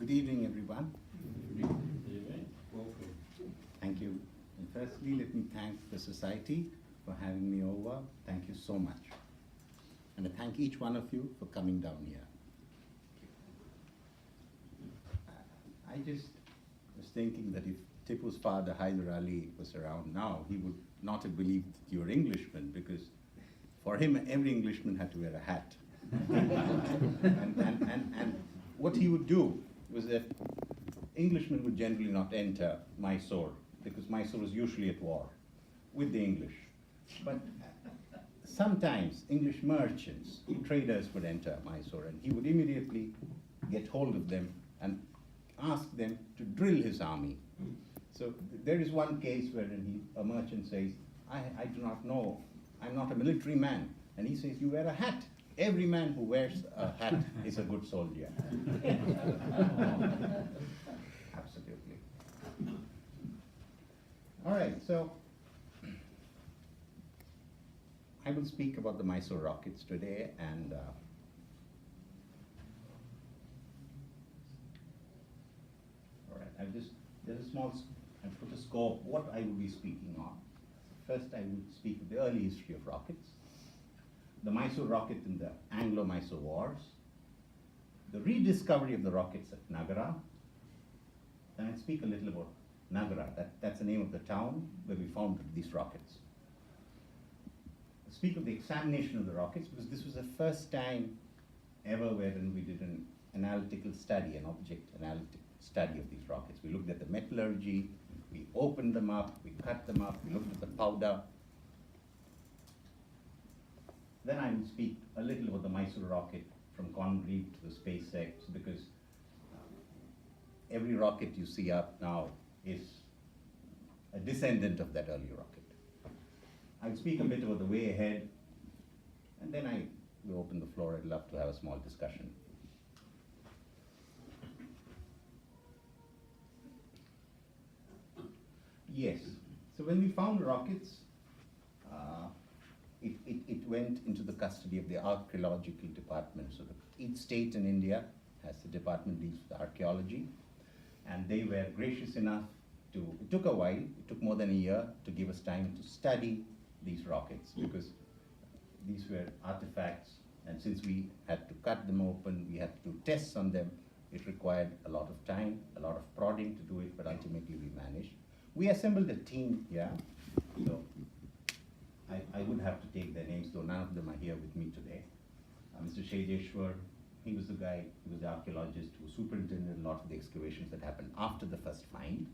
Good evening, everyone. Good evening. Welcome. Thank you. And firstly, let me thank the Society for having me over. Thank you so much. And I thank each one of you for coming down here. I just was thinking that if Tipu's father, Hyder Ali, was around now, he would not have believed that you were Englishmen, because for him, every Englishman had to wear a hat. and what he would do was that Englishmen would generally not enter Mysore, because Mysore was usually at war with the English. But sometimes English merchants, traders would enter Mysore, and he would immediately get hold of them and ask them to drill his army. So there is one case wherein a merchant says, I do not know, I'm not a military man. And he says, you wear a hat. Every man who wears a hat is a good soldier. Absolutely. All right, so I will speak about the Mysore rockets today, and all right, there's a small, I put a scope what I will be speaking on. First, I will speak of the early history of rockets, the Mysore rocket in the Anglo-Mysore Wars, the rediscovery of the rockets at Nagara. Then I'll speak a little about Nagara, that's the name of the town where we found these rockets. I'll speak of the examination of the rockets, because this was the first time ever wherein we did an analytical study, an object analytic study of these rockets. We looked at the metallurgy, we opened them up, we cut them up, we looked at the powder. Then I will speak a little about the Mysore rocket from concrete to the SpaceX, because every rocket you see up now is a descendant of that early rocket. I'll speak a bit about the way ahead, and then I will open the floor. I'd love to have a small discussion. Yes, so when we found rockets, it went into the custody of the archaeological department. So each state in India has a department deals with archaeology, and they were gracious enough to, it took a while, it took more than a year to give us time to study these rockets, because these were artifacts, and since we had to cut them open, we had to do tests on them, it required a lot of time, a lot of prodding to do it, but ultimately we managed. We assembled a team here, so I would have to take their names, though none of them are here with me today. Mr. Shedeshwar, he was the guy, he was the archaeologist who superintended a lot of the excavations that happened after the first find.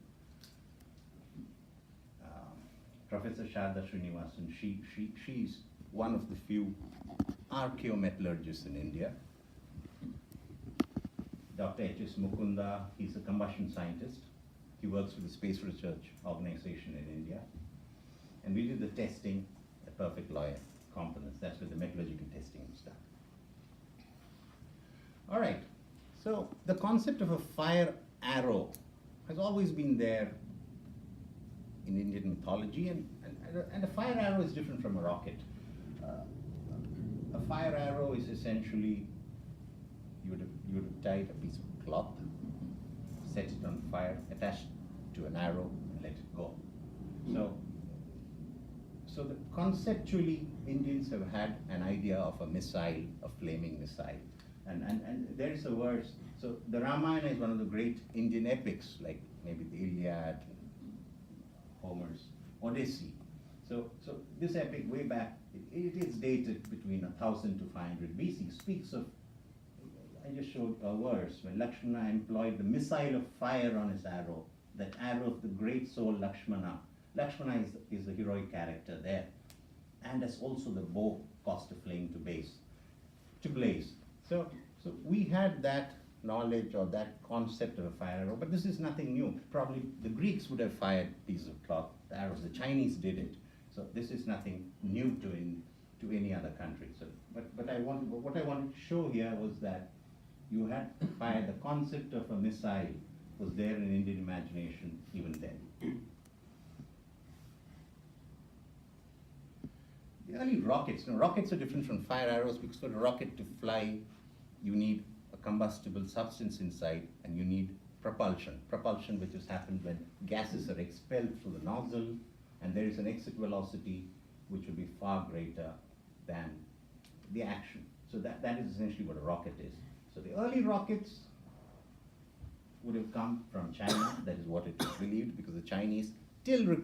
Professor Sharda Srinivasan, she's one of the few archaeometallurgists in India. Dr. H.S. Mukunda, he's a combustion scientist. He works for the Space Research Organization in India. And we did the testing, the perfect lawyer components. That's where the metallurgical testing was done. All right, so the concept of a fire arrow has always been there in Indian mythology, and a fire arrow is different from a rocket. A fire arrow is essentially, you would have tied a piece of cloth, set it on fire, attached to an arrow, and let it go. So conceptually, Indians have had an idea of a missile, a flaming missile. And there is a verse, so the Ramayana is one of the great Indian epics, like maybe the Iliad, Homer's Odyssey. So this epic way back, it is dated between 1000 to 500 BC, speaks of, I just showed a verse when Lakshmana employed the missile of fire on his arrow, that arrow of the great soul Lakshmana. Lakshmana is the heroic character there, and as also the bow caused a flame to blaze. So we had that knowledge or that concept of a fire arrow, but this is nothing new. Probably the Greeks would have fired pieces of cloth, the arrows, the Chinese did it. So this is nothing new to any other country. So, but what I wanted to show here was that you had fire, the concept of a missile was there in Indian imagination even then. The early rockets, rockets are different from fire arrows, because for a rocket to fly, you need a combustible substance inside, and you need propulsion. Propulsion which has happened when gases are expelled through the nozzle, and there is an exit velocity which will be far greater than the action. So that is essentially what a rocket is. So the early rockets would have come from China. That is what it is believed, because the Chinese, till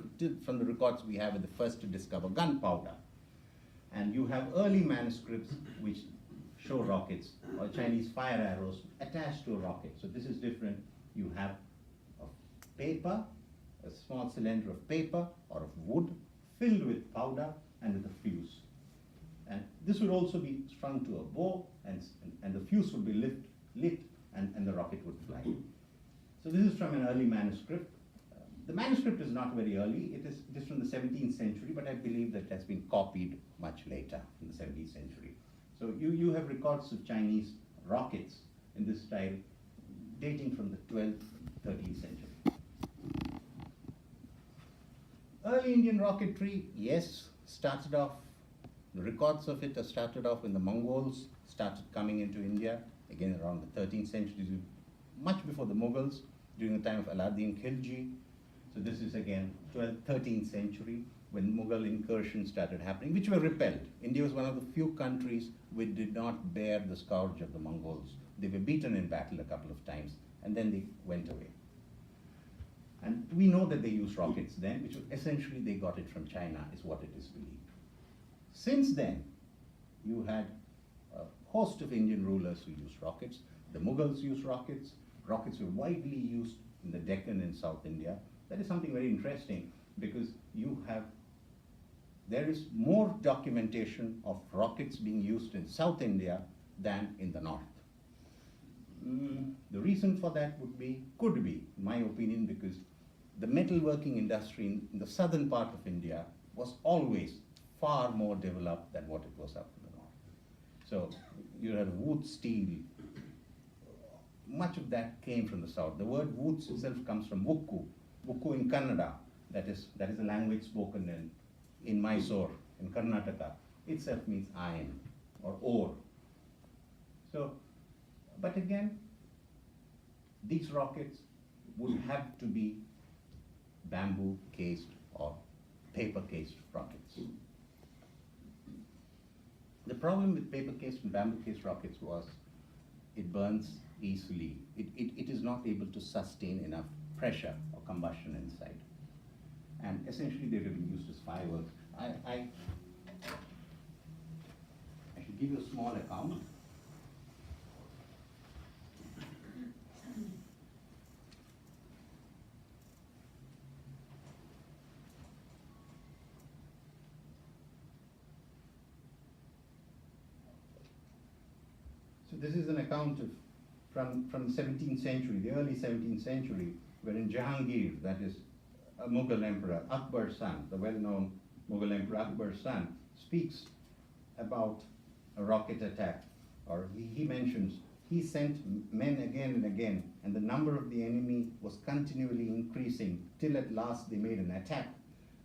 from the records we have, are the first to discover gunpowder. And you have early manuscripts which show rockets or Chinese fire arrows attached to a rocket. So this is different. You have of paper, a small cylinder of paper or of wood filled with powder and with a fuse. And this would also be strung to a bow, and the fuse would be lit and the rocket would fly. So this is from an early manuscript. The manuscript is not very early. It is from the 17th century, but I believe that it has been copied much later, in the 17th century. So you have records of Chinese rockets in this style dating from the 12th, 13th century. Early Indian rocketry, yes, started off, the records of it are started off when the Mongols started coming into India, again around the 13th century, much before the Mughals, during the time of Alauddin Khilji. So this is again 12th, 13th century, when Mughal incursions started happening, which were repelled. India was one of the few countries which did not bear the scourge of the Mongols. They were beaten in battle a couple of times, and then they went away. And we know that they used rockets then, which essentially they got it from China, is what it is believed. Since then, you had a host of Indian rulers who used rockets. The Mughals used rockets. Rockets were widely used in the Deccan in South India. That is something very interesting, because there is more documentation of rockets being used in South India than in the North. The reason for that could be, in my opinion, because the metalworking industry in the southern part of India was always far more developed than what it was up in the North. So you had wood, steel. Much of that came from the south. The word wood itself comes from Vukku. Vukku in Kannada, that is a language spoken in Mysore, in Karnataka, itself means iron or ore. So, but again, these rockets would have to be bamboo cased or paper cased rockets. The problem with paper cased and bamboo cased rockets was it burns easily. It is not able to sustain enough pressure or combustion inside. And essentially they have been used as fireworks. I should give you a small account. So this is an account from the 17th century, the early 17th century, wherein Jahangir, that is a Mughal emperor, Akbar's son, the well-known Mughal emperor Akbar's son, speaks about a rocket attack, or he mentions he sent men again and again, and the number of the enemy was continually increasing till at last they made an attack.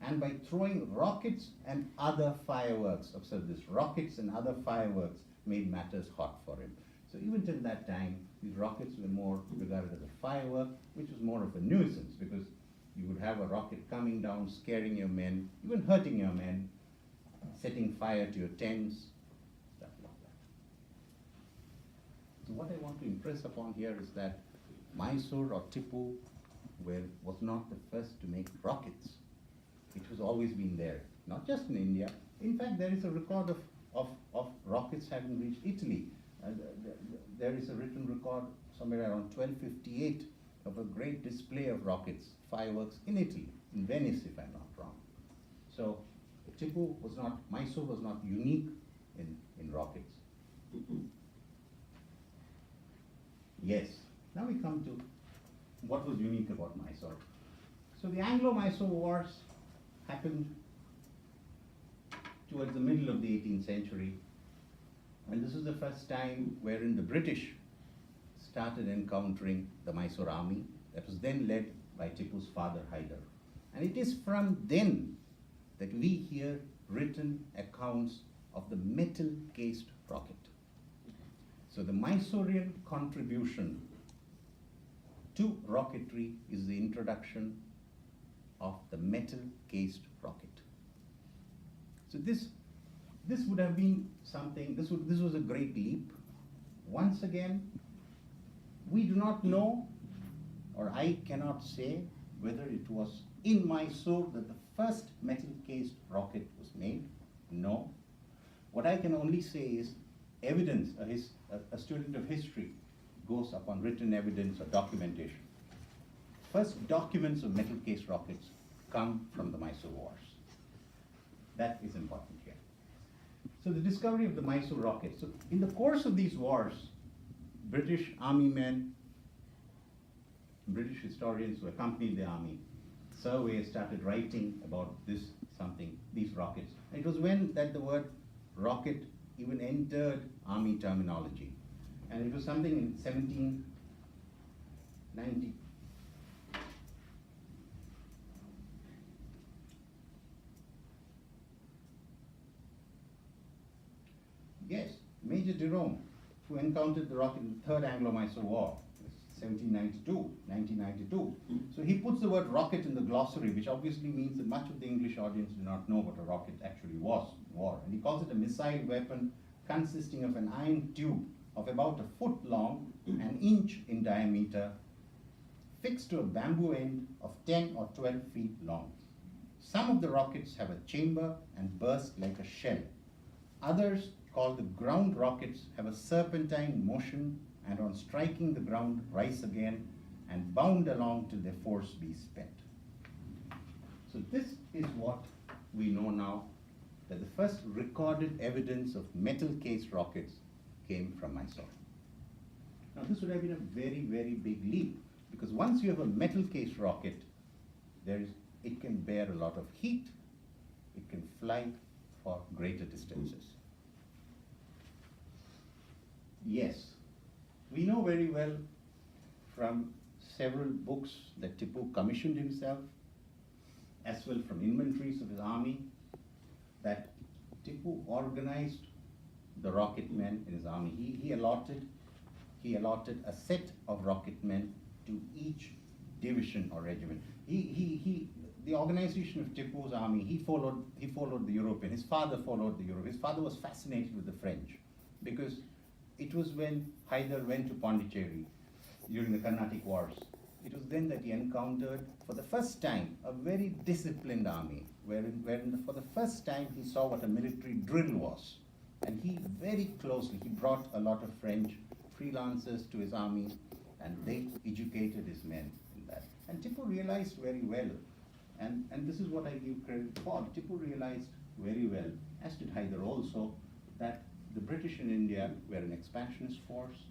And by throwing rockets and other fireworks, observe this, rockets and other fireworks made matters hot for him. So even till that time, these rockets were more regarded as a firework, which was more of a nuisance, because you would have a rocket coming down, scaring your men, even hurting your men, setting fire to your tents, stuff like that. So what I want to impress upon here is that Mysore or Tipu was not the first to make rockets. It has always been there, not just in India. In fact, there is a record of rockets having reached Italy. There is a written record somewhere around 1258 of a great display of rockets, fireworks in Italy, in Venice if I'm not wrong. So Mysore was not unique in rockets. Yes, now we come to what was unique about Mysore. So the Anglo-Mysore Wars happened towards the middle of the 18th century, and this is the first time wherein the British started encountering the Mysore army that was then led by Tipu's father Hyder. And it is from then that we hear written accounts of the metal-cased rocket. So the Mysorean contribution to rocketry is the introduction of the metal-cased rocket. So this would have been something, this was a great leap. Once again, we do not know, or I cannot say, whether it was in Mysore that the first metal-cased rocket was made. No. What I can only say is evidence, a student of history goes upon written evidence or documentation. First documents of metal-cased rockets come from the Mysore Wars. That is important here. So the discovery of the Mysore rocket. So in the course of these wars, British army men, British historians who accompanied the army, surveyors started writing about these rockets. And it was when that the word rocket even entered army terminology. And it was something in 1790. Yes, Major Jerome, who encountered the rocket in the Third Anglo-Mysore War, 1992. So he puts the word rocket in the glossary, which obviously means that much of the English audience do not know what a rocket actually was in war. And he calls it a missile weapon consisting of an iron tube of about a foot long, an inch in diameter, fixed to a bamboo end of 10 or 12 feet long. Some of the rockets have a chamber and burst like a shell. Others, called the ground rockets, have a serpentine motion and on striking the ground rise again and bound along till their force be spent. So this is what we know now, that the first recorded evidence of metal-cased rockets came from Mysore. Now this would have been a very, very big leap, because once you have a metal-cased rocket, it can bear a lot of heat, it can fly for greater distances. Yes, we know very well from several books that Tipu commissioned himself, as well from inventories of his army, that Tipu organized the rocket men in his army. He allotted a set of rocket men to each division or regiment. The organization of Tipu's army, he followed the European. His father followed the European. His father was fascinated with the French, because it was when Hyder went to Pondicherry during the Carnatic Wars. It was then that he encountered, for the first time, a very disciplined army, wherein for the first time he saw what a military drill was. And he very closely, he brought a lot of French freelancers to his army, and they educated his men in that. And Tipu realized very well, and this is what I give credit for, Tipu realized very well, as did Hyder also, that the British in India were an expansionist force.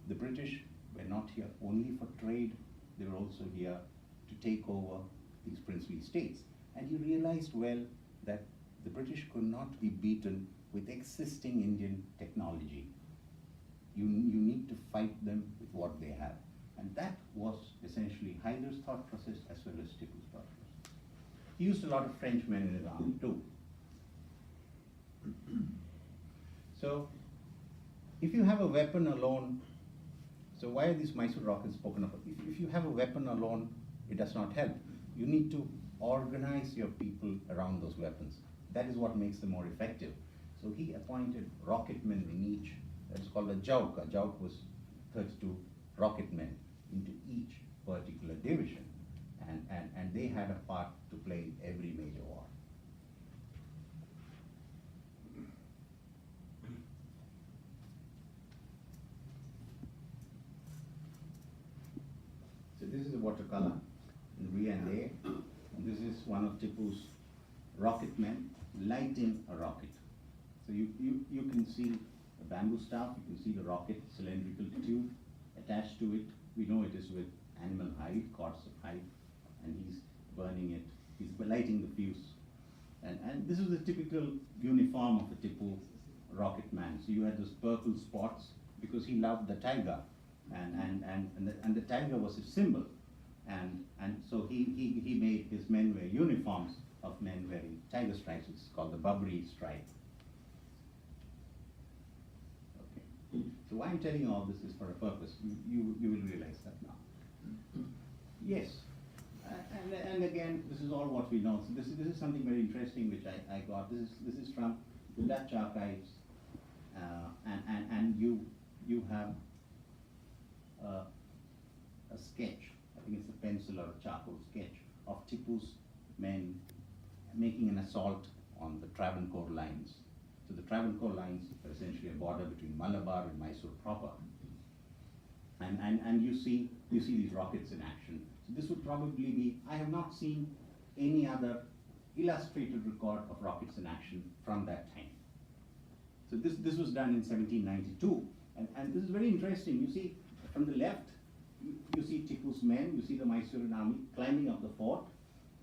The British were not here only for trade, they were also here to take over these princely states. And he realized well that the British could not be beaten with existing Indian technology. You need to fight them with what they have. And that was essentially Hyder's thought process as well as Tipu's thought process. He used a lot of Frenchmen in his army too. So, if you have a weapon alone, so why are these Mysore rockets spoken of? If you have a weapon alone, it does not help. You need to organize your people around those weapons. That is what makes them more effective. So he appointed rocketmen in each, that is called a jauk. A jauk was 32 rocketmen into each particular division. And they had a part to play in every major war. So this is a watercolor in V and A. And this is one of Tipu's rocket men lighting a rocket. So you can see a bamboo staff, you can see the rocket cylindrical tube attached to it. We know it is with animal hide, cords of hide, and he's burning it. He's lighting the fuse. And this is the typical uniform of a Tipu rocket man. So you had those purple spots because he loved the tiger. And the tiger was his symbol. And so he made his men wear uniforms of men wearing tiger stripes, which is called the Babri stripe. Okay. So why I'm telling you all this is for a purpose. You will realize that now. Yes. And again, this is all what we know. So this is something very interesting which I got. This is from the Dutch archives, and you have a sketch. I think it's a pencil or a charcoal sketch of Tipu's men making an assault on the Travancore lines. So the Travancore lines are essentially a border between Malabar and Mysore proper. And you see these rockets in action. So this would probably be, I have not seen any other illustrated record of rockets in action from that time. So this was done in 1792, and this is very interesting. You see from the left, you see Tipu's men, you see the Mysorean army climbing up the fort,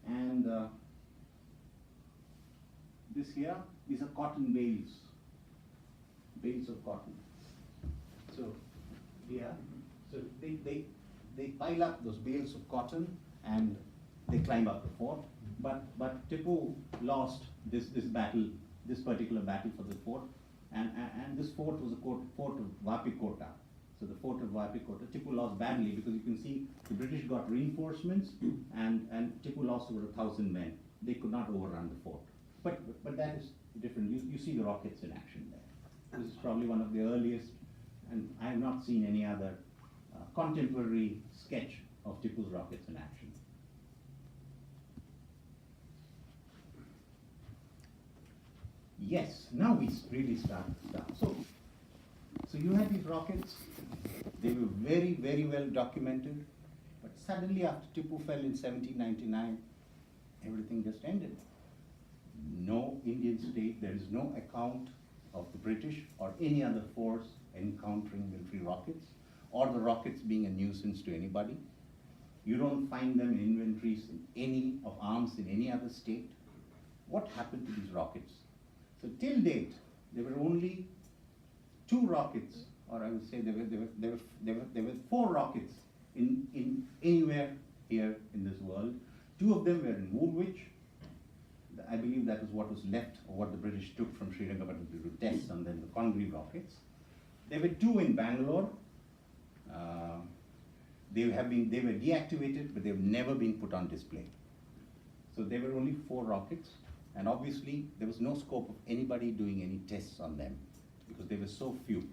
and this here, these are cotton bales of cotton. So here, so they pile up those bales of cotton and they climb up the fort. But Tipu lost this battle, this particular battle for the fort, and this fort was a fort of Vapikota. So the fort of Vapikota, Tipu lost badly because you can see the British got reinforcements and Tipu lost over 1,000 men. They could not overrun the fort. But that is different. You see the rockets in action there. This is probably one of the earliest, and I have not seen any other contemporary sketch of Tipu's rockets in action. Yes, now we really start. So you had these rockets. They were very, very well documented. But suddenly after Tipu fell in 1799, everything just ended. No Indian state, there is no account of the British or any other force encountering military rockets or the rockets being a nuisance to anybody. You don't find them in inventories in any of arms in any other state. What happened to these rockets? So till date, there were only 2 rockets, or I would say there were 4 rockets in anywhere here in this world. 2 of them were in Woolwich. I believe that was what was left, or what the British took from Srirangapatnam to do tests on them, the Congreve rockets. There were 2 in Bangalore. They were deactivated, but they've never been put on display. So there were only 4 rockets, and obviously there was no scope of anybody doing any tests on them because there were so few.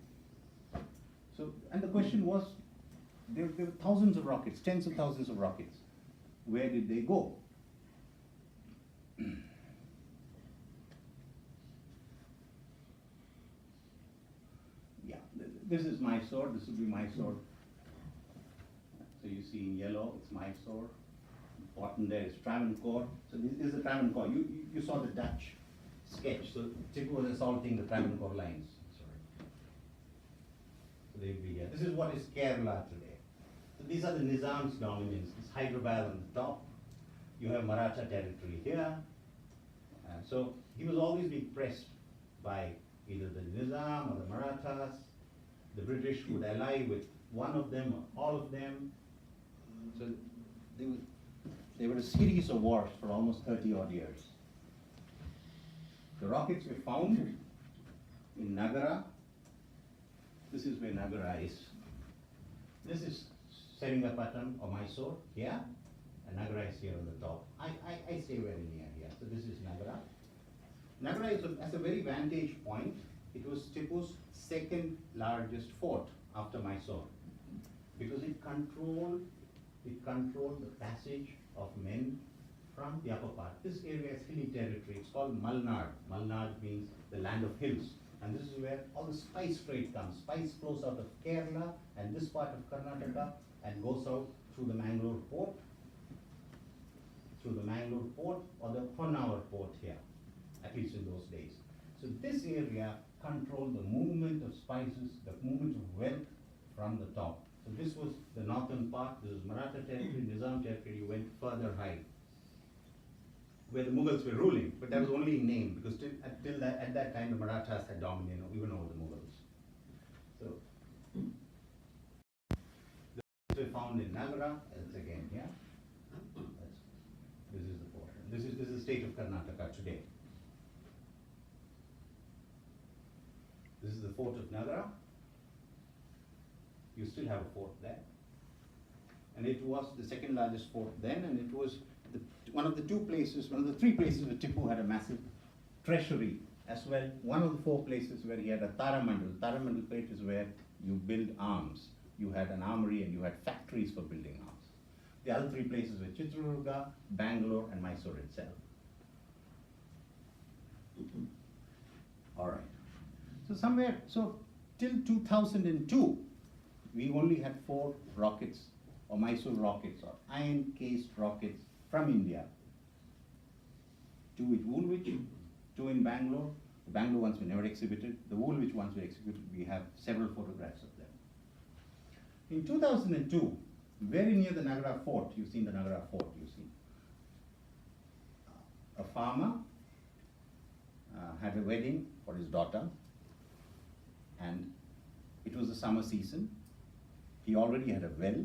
So, and the question was, there were thousands of rockets, tens of thousands of rockets. Where did they go? Yeah, this is Mysore. This would be Mysore. So you see in yellow, it's Mysore. Bottom there is Travancore. So this is the Travancore. You saw the Dutch sketch. So Tipu was assaulting the Travancore lines. Sorry. So they'd be here. This is what is Kerala today. So these are the Nizam's dominions. It's Hyderabad on the top. You have Maratha territory here. So he was always being pressed by either the Nizam or the Marathas. The British would ally with one of them or all of them. So there were a series of wars for almost 30 odd years. The rockets were found in Nagara. This is where Nagara is. This is Seringapatam or Mysore here, and Nagara is here on the top. I stay very near here. So this is Nagara. Nagara is as a very vantage point. It was Tipu's second largest fort after Mysore, because it controlled the passage of men from the upper part. This area is hilly territory. It's called Malnad. Malnad means the land of hills. And this is where all the spice trade comes. Spice flows out of Kerala and this part of Karnataka and goes out through the Mangalore port, or the Honavar port here, at least in those days. So this area controlled the movement of spices, the movement of wealth from the top. So this was the northern part. This is Maratha territory, Nizam territory. You went further high, where the Mughals were ruling, but that was only in name, because at that time the Marathas had dominion even over the Mughals. So these were found in Nagara, as again here. This is the portion. This is the state of Karnataka today. This is the fort of Nagara. you still have a fort there. And it was the second largest fort then, and it was one of the three places where Tipu had a massive treasury as well. One of the 4 places where he had a Taramandal. Taramandal plate is where you build arms. You had an armory and you had factories for building arms. The other 3 places were Chitrurga, Bangalore, and Mysore itself. All right. So till 2002, we only had 4 rockets, or Mysore rockets, or iron-cased rockets from India. 2 at Woolwich, 2 in Bangalore. The Bangalore ones were never exhibited. The Woolwich ones were exhibited. We have several photographs of them. In 2002, very near the Nagara fort, you've seen the Nagara fort, a farmer had a wedding for his daughter, and it was the summer season. He already had a well.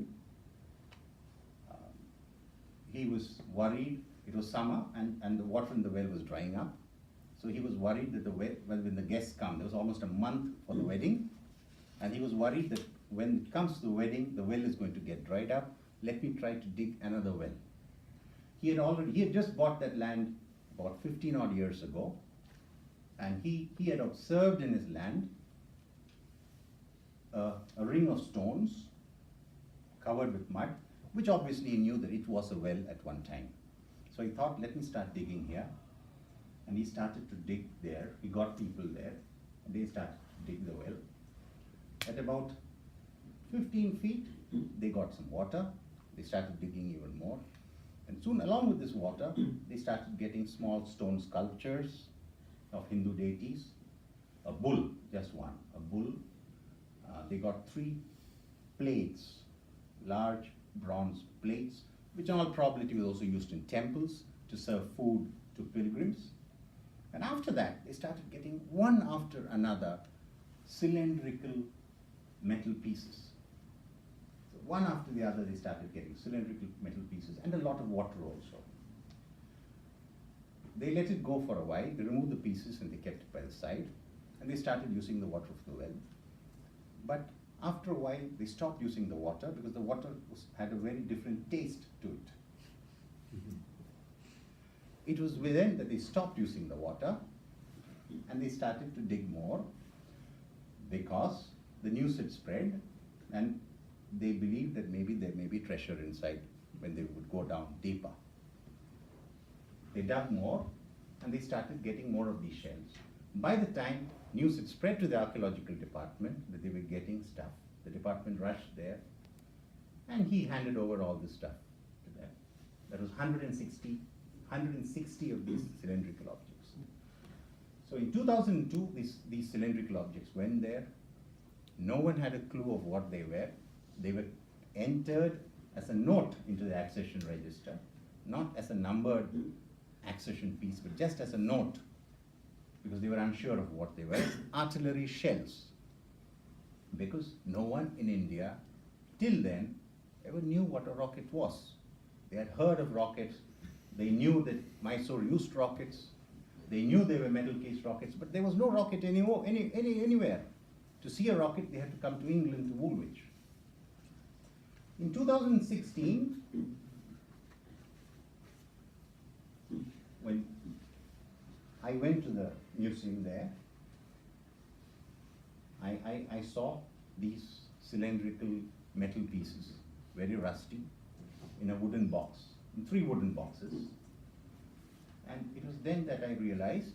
He was worried. It was summer, and the water in the well was drying up. So he was worried that when the guests come, there was almost a month for the wedding, and he was worried that when it comes to the wedding, the well is going to get dried up. Let me try to dig another well. He had just bought that land about 15 odd years ago, and he had observed in his land a ring of stones covered with mud, which obviously he knew that it was a well at one time. So he thought, let me start digging here. And he started to dig there. He got people there, and they started to dig the well. At about 15 feet, they got some water. They started digging even more. And soon, along with this water, they started getting small stone sculptures of Hindu deities. A bull, just one, a bull. They got 3 plates, large bronze plates, which in all probability was also used in temples to serve food to pilgrims. And after that, they started getting one after another cylindrical metal pieces. So one after the other, they started getting cylindrical metal pieces and a lot of water also. They let it go for a while. They removed the pieces and they kept it by the side. And they started using the water of the well. But after a while, they stopped using the water because the water had a very different taste to it. It was then that they stopped using the water and they started to dig more because the news had spread and they believed that maybe there may be treasure inside when they would go down deeper. They dug more and they started getting more of these shells. By the time news had spread to the archaeological department that they were getting stuff, the department rushed there and he handed over all this stuff to them. That was 160 of these cylindrical objects. So in 2002, these cylindrical objects went there. No one had a clue of what they were. They were entered as a note into the accession register, not as a numbered accession piece, but just as a note, because they were unsure of what they were. Artillery shells, because no one in India till then ever knew what a rocket was. They had heard of rockets. They knew that Mysore used rockets. They knew they were metal-cased rockets, but there was no rocket anywhere. To see a rocket, they had to come to England, to Woolwich. In 2016, when I went to the museum there, I saw these cylindrical metal pieces, very rusty, in a wooden box, in 3 wooden boxes. And it was then that I realized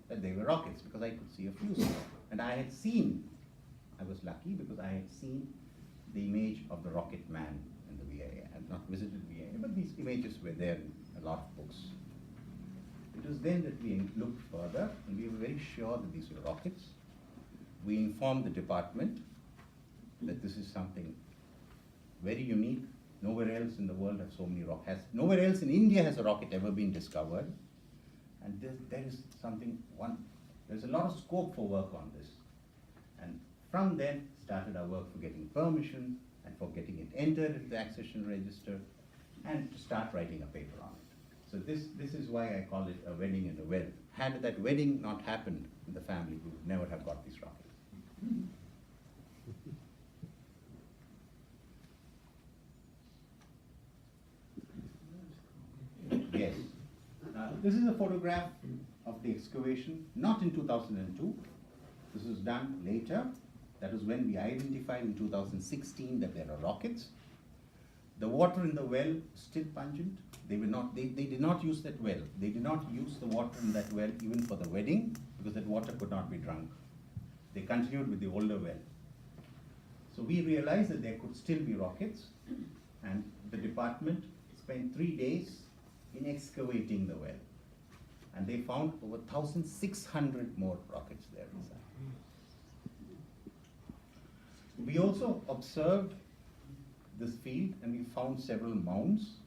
that they were rockets, because I could see a fuse. And I was lucky because I had seen the image of the rocket man in the VIA. I had not visited VIA, but these images were there in a lot of books. It was then that we looked further, and we were very sure that these were rockets. We informed the department that this is something very unique. Nowhere else in the world have so many rockets. Nowhere else in India has a rocket ever been discovered. And there's a lot of scope for work on this. And from then started our work for getting permission and for getting it entered into the accession register and to start writing a paper on it. So this is why I call it a wedding in a well. Had that wedding not happened in the family, we would never have got these rockets. This is a photograph of the excavation, not in 2002. This was done later. That was when we identified in 2016 that there are rockets. The water in the well still pungent. They did not use that well. They did not use the water in that well even for the wedding because that water could not be drunk. They continued with the older well. So we realized that there could still be rockets, and the department spent 3 days in excavating the well. And they found over 1,600 more rockets there inside. We also observed this field and we found several mounds.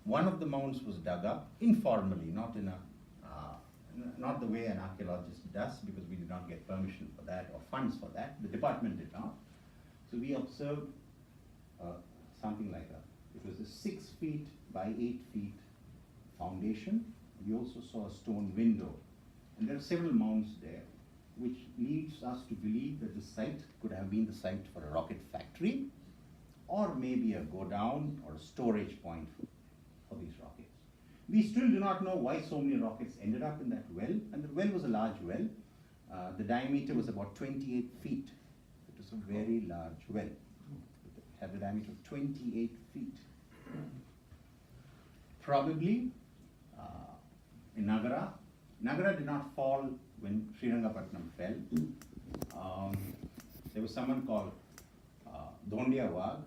One of the mounds was dug up informally, not the way an archaeologist does, because we did not get permission for that or funds for that. The department did not. So we observed something like it was a 6 feet by 8 feet foundation. We also saw a stone window. And there are several mounds there, which leads us to believe that the site could have been the site for a rocket factory, or maybe a go-down or a storage point for these rockets. We still do not know why so many rockets ended up in that well, and the well was a large well. The diameter was about 28 feet. It was a very large well. It had a diameter of 28 feet. Probably in Nagara. Nagara did not fall when Srirangapatnam fell. There was someone called Dhondia Wag.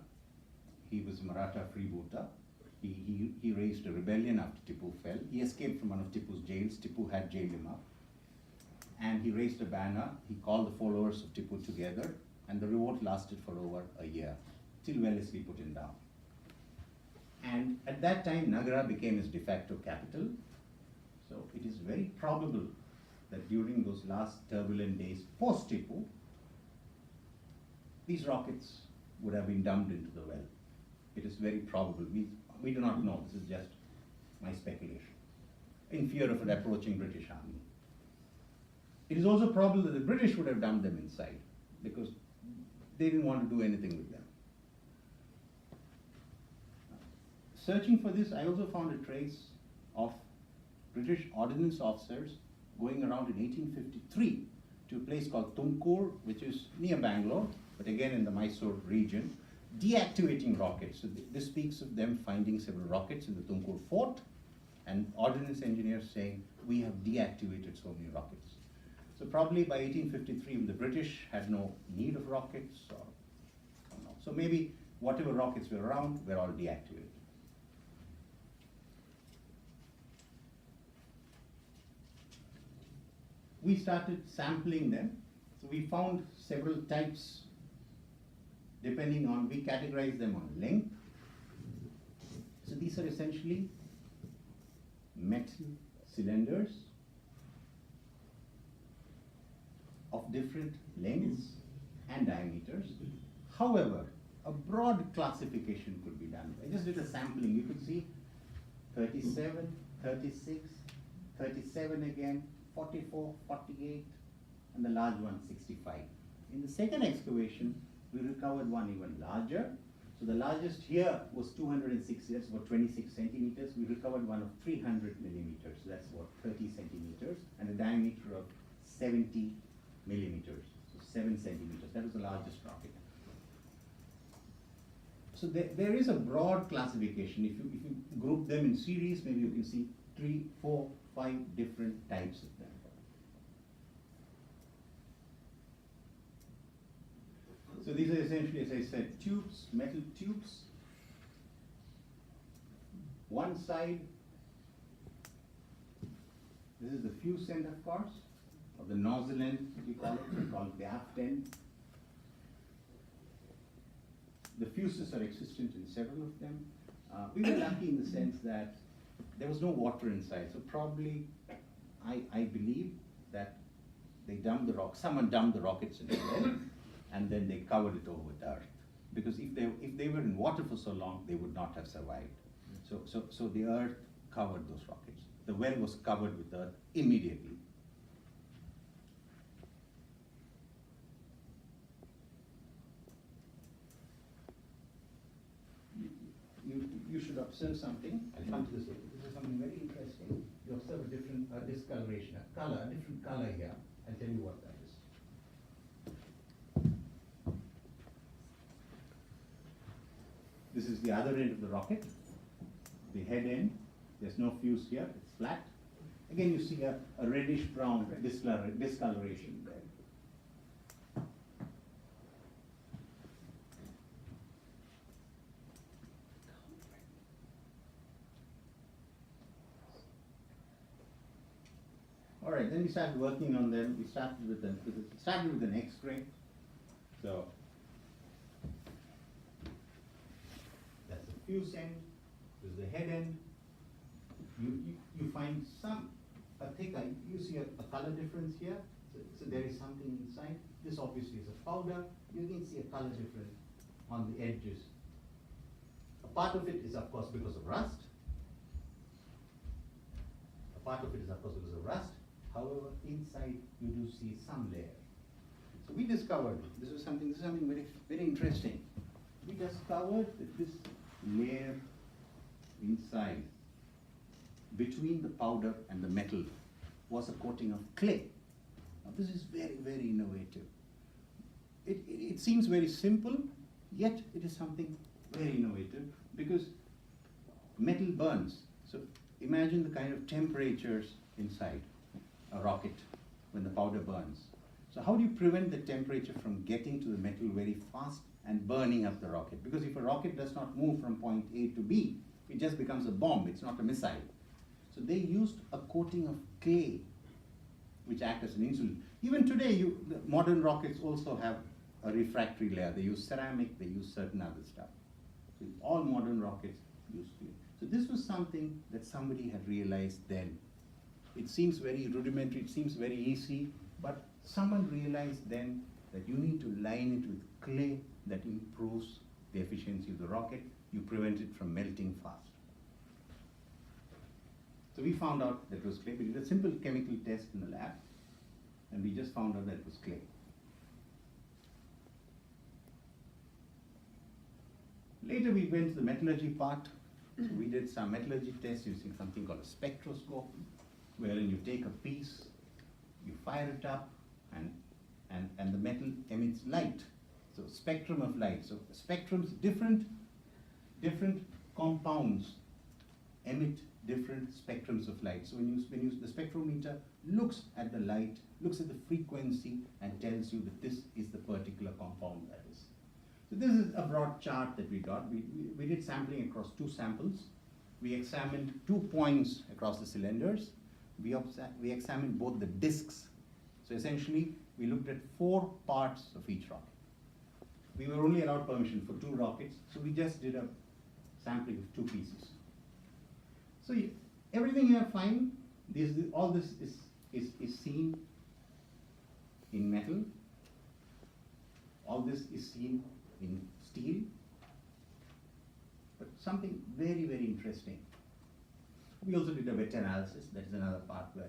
He was Maratha freebooter. He raised a rebellion after Tipu fell. He escaped from one of Tipu's jails. Tipu had jailed him up. And he raised a banner. He called the followers of Tipu together, and the revolt lasted for over a year, till Wellesley put him down. And at that time, Nagara became his de facto capital. So it is very probable that during those last turbulent days post-Tipu, these rockets would have been dumped into the well. It is very probable. We do not know. This is just my speculation, in fear of an approaching British army. It is also probable that the British would have dumped them inside because they didn't want to do anything with them. Searching for this, I also found a trace of British ordnance officers going around in 1853 to a place called Tumkur, which is near Bangalore, but again in the Mysore region, deactivating rockets. So this speaks of them finding several rockets in the Tumkur fort, and ordnance engineers saying, we have deactivated so many rockets. So probably by 1853, the British had no need of rockets, or no. So maybe whatever rockets were around were all deactivated. We started sampling them. So we found several types depending on, we categorize them on length. So these are essentially metal cylinders of different lengths and diameters. However, a broad classification could be done. I just did a sampling. You could see 37, 36, 37 again, 44, 48, and the large one 65. In the second excavation, we recovered one even larger. So the largest here was 260, that's about 26 centimeters. We recovered one of 300 millimeters, so that's about 30 centimeters, and a diameter of 70 millimeters, so 7 centimeters. That was the largest rocket. So there is a broad classification. If you group them in series, maybe you can see 3, 4, 5 different types of them. So these are essentially, as I said, tubes, metal tubes. One side, this is the fuse end, of course, or the nozzle end, we call it the aft end. The fuses are existent in several of them. We were lucky in the sense that there was no water inside, so probably, I believe that they dumped the rock, someone dumped the rockets into the well, and then they covered it over with earth. Because if they were in water for so long, they would not have survived. So the earth covered those rockets. The well was covered with earth immediately. You should observe something. I'll come to this later. This is something very interesting. you observe a different discoloration, a color, a different color here. I'll tell you what that is. This is the other end of the rocket, the head end. There's no fuse here, it's flat. Again, you see a reddish brown discoloration there. All right, then we started working on them. We started with an X-ray. So that's the fuse end. This is the head end. You find you see a color difference here. So there is something inside. This obviously is a powder. You can see a color difference on the edges. A part of it is of course because of rust. However, inside you do see some layer. So we discovered this is something very, very interesting. We discovered that this layer inside, between the powder and the metal, was a coating of clay. Now this is very, very innovative. It seems very simple, yet it is something very innovative because metal burns. So imagine the kind of temperatures inside a rocket when the powder burns. So how do you prevent the temperature from getting to the metal very fast and burning up the rocket? Because if a rocket does not move from point A to B, it just becomes a bomb, it's not a missile. So they used a coating of clay which acts as an insulant. Even today, the modern rockets also have a refractory layer. They use ceramic, they use certain other stuff. So all modern rockets use clay. So this was something that somebody had realized then. It seems very rudimentary, it seems very easy, but someone realized then that you need to line it with clay that improves the efficiency of the rocket. You prevent it from melting fast. So we found out that it was clay. We did a simple chemical test in the lab, and we just found out that it was clay. Later we went to the metallurgy part. So we did some metallurgy tests using something called a spectroscope, wherein you take a piece, you fire it up, and the metal emits light. So spectrum of light. So spectrums, different compounds emit different spectrums of light. So the spectrometer looks at the light, looks at the frequency, and tells you that this is the particular compound that is. So this is a broad chart that we got. We did sampling across 2 samples. We examined 2 points across the cylinders. We examined both the discs. So essentially, we looked at 4 parts of each rocket. We were only allowed permission for 2 rockets, so we just did a sampling of 2 pieces. So everything here fine. All this is seen in metal. All this is seen in steel. But something very, very interesting. We also did a wet analysis. That is another part where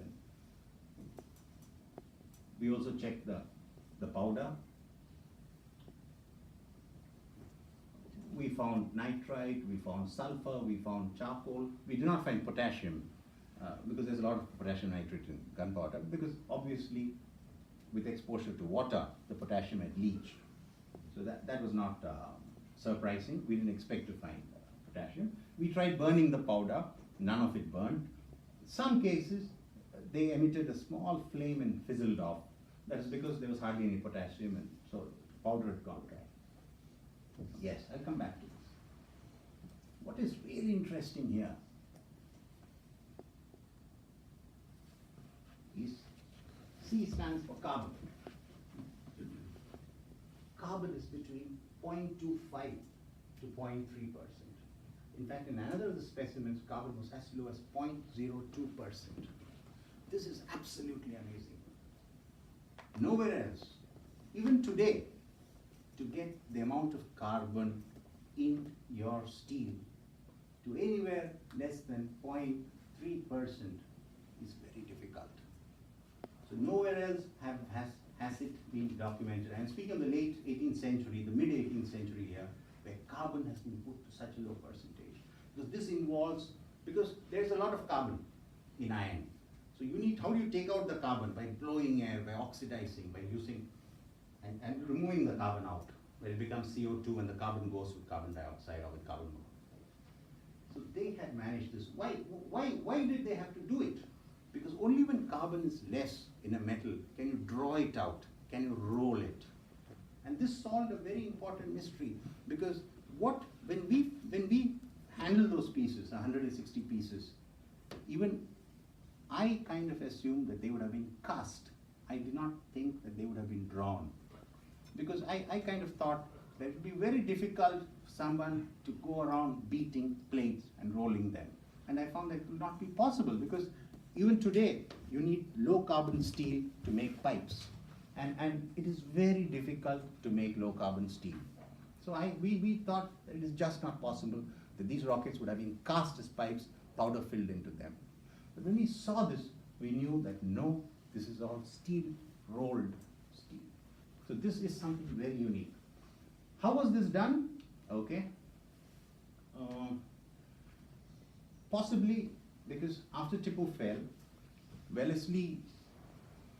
we also checked the powder. We found nitrite, we found sulfur, we found charcoal. We did not find potassium because there's a lot of potassium nitrate in gunpowder, because obviously with exposure to water, the potassium had leached. So that was not surprising. We didn't expect to find potassium. We tried burning the powder. None of it burned. In some cases, they emitted a small flame and fizzled off. That is because there was hardly any potassium, and so the powder had gone dry. Yes, I'll come back to this. What is really interesting here is C stands for carbon. Carbon is between 0.25 to 0.3%. In fact, in another of the specimens, carbon was as low as 0.02%. This is absolutely amazing. Nowhere else, even today, to get the amount of carbon in your steel to anywhere less than 0.3% is very difficult. So nowhere else has it been documented. I'm speaking of the late 18th century, the mid 18th century here, where carbon has been put to such a low percentage. Because this involves, because there's a lot of carbon. in iron. So you need, how do you take out the carbon? By blowing air, by oxidizing, by using, and removing the carbon out, where it becomes CO2 and the carbon goes with carbon dioxide or with carbon monoxide. So they had managed this. Why did they have to do it? Because only when carbon is less in a metal can you draw it out, can you roll it. And this solved a very important mystery, because when we handle those pieces, 160 pieces, even I kind of assumed that they would have been cast. I did not think that they would have been drawn. Because I kind of thought that it would be very difficult for someone to go around beating plates and rolling them. And I found that it would not be possible, because even today, you need low carbon steel to make pipes. And it is very difficult to make low carbon steel. So we thought that it is just not possible that these rockets would have been cast as pipes, powder filled into them. But when we saw this, we knew that no, this is all steel, rolled steel. So this is something very unique. How was this done? Okay. Possibly because after Tipu fell, Wellesley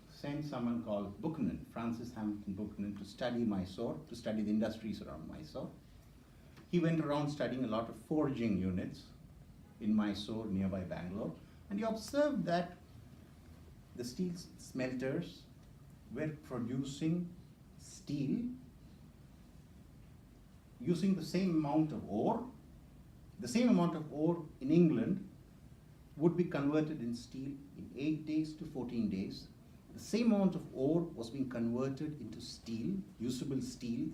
sent someone called Buchanan, Francis Hamilton Buchanan, to study Mysore, to study the industries around Mysore. He went around studying a lot of forging units in Mysore, nearby Bangalore, and he observed that the steel smelters were producing steel using the same amount of ore. The same amount of ore in England would be converted in steel in 8 days to 14 days. The same amount of ore was being converted into steel, usable steel,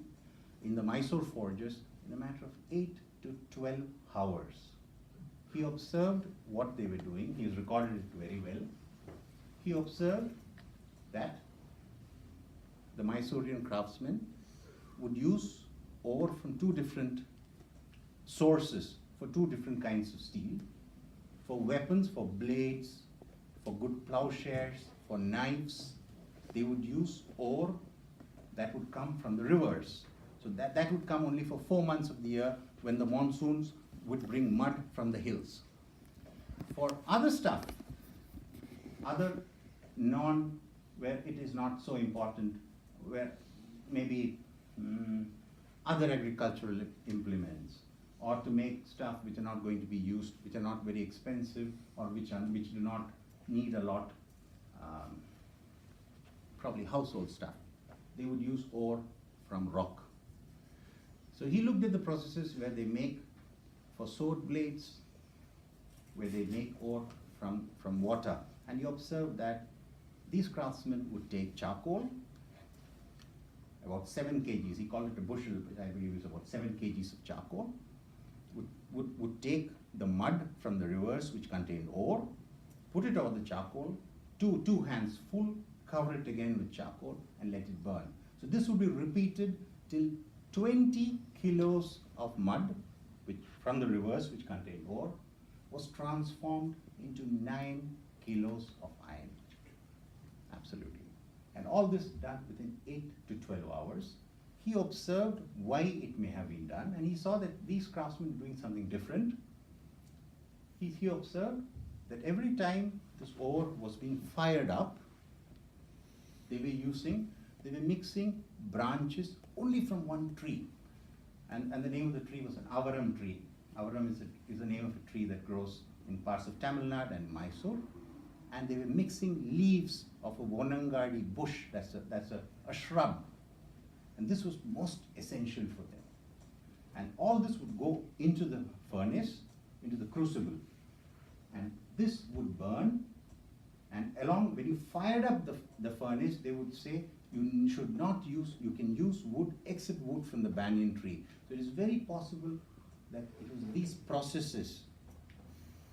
in the Mysore forges in a matter of 8 to 12 hours. He observed what they were doing. He's recorded it very well. He observed that the Mysorean craftsmen would use ore from two different sources for two different kinds of steel. For weapons, for blades, for good plowshares, for knives, they would use ore that would come from the rivers. So that would come only for 4 months of the year, when the monsoons would bring mud from the hills. For other stuff, other where it is not so important, where maybe other agricultural implements, or to make stuff which are not going to be used, which are not very expensive, or which do not need a lot, probably household stuff, they would use ore from rock. So he looked at the processes where they make for sword blades, where they make ore from water, and he observed that these craftsmen would take charcoal, about 7 kgs, he called it a bushel, but I believe it's about 7 kgs of charcoal, would take the mud from the rivers which contained ore, put it over the charcoal, two hands full, cover it again with charcoal and let it burn. So this would be repeated till 20 kilos of mud from the rivers which contained ore was transformed into 9 kilos of iron. Absolutely. And all this done within 8 to 12 hours. He observed why it may have been done, and he saw that these craftsmen were doing something different. He observed that every time this ore was being fired up, they were mixing branches only from one tree. And the name of the tree was an avaram tree. Avaram is the name of a tree that grows in parts of Tamil Nadu and Mysore. And they were mixing leaves of a Vonangadi bush, that's a shrub. And this was most essential for them. And all this would go into the furnace, into the crucible. And this would burn. And when you fired up the furnace, they would say, you should not use, you can use wood except wood from the banyan tree. So it is very possible that it was these processes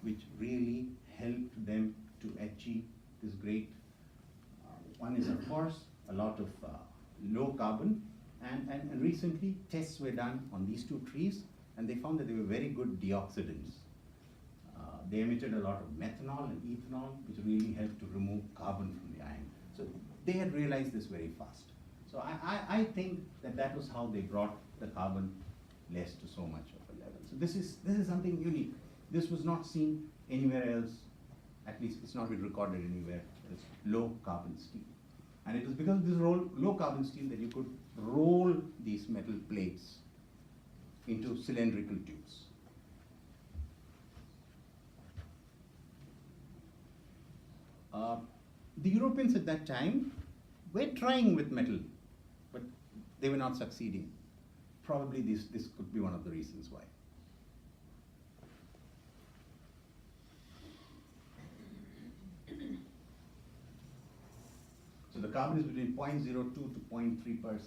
which really helped them to achieve this great, one is of course a lot of low carbon, and recently tests were done on these two trees, and they found that they were very good deoxidants. They emitted a lot of methanol and ethanol, which really helped to remove carbon from the iron. So they had realized this very fast. So I think that was how they brought the carbon less to so much of a level. So this is something unique. This was not seen anywhere else at least it's not been recorded anywhere, as low carbon steel. And it was because of this low carbon steel that you could roll these metal plates into cylindrical tubes. The Europeans at that time were trying with metal, but they were not succeeding. Probably this could be one of the reasons why. So the carbon is between 0.02 to 0.3%.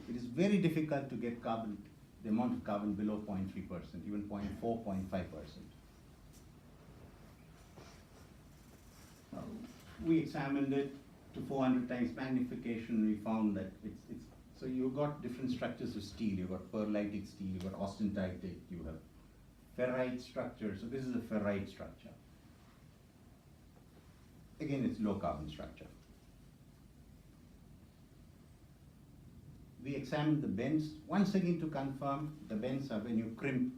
It is very difficult to get carbon, the amount of carbon below 0.3%, even 0.4, 0.5%. We examined it to 400 times magnification. We found that so you've got different structures of steel. You've got pearlitic steel, you've got austenitic, you have ferrite structure. So this is a ferrite structure. Again, it's low carbon structure. We examined the bends, once again to confirm the bends are when you crimp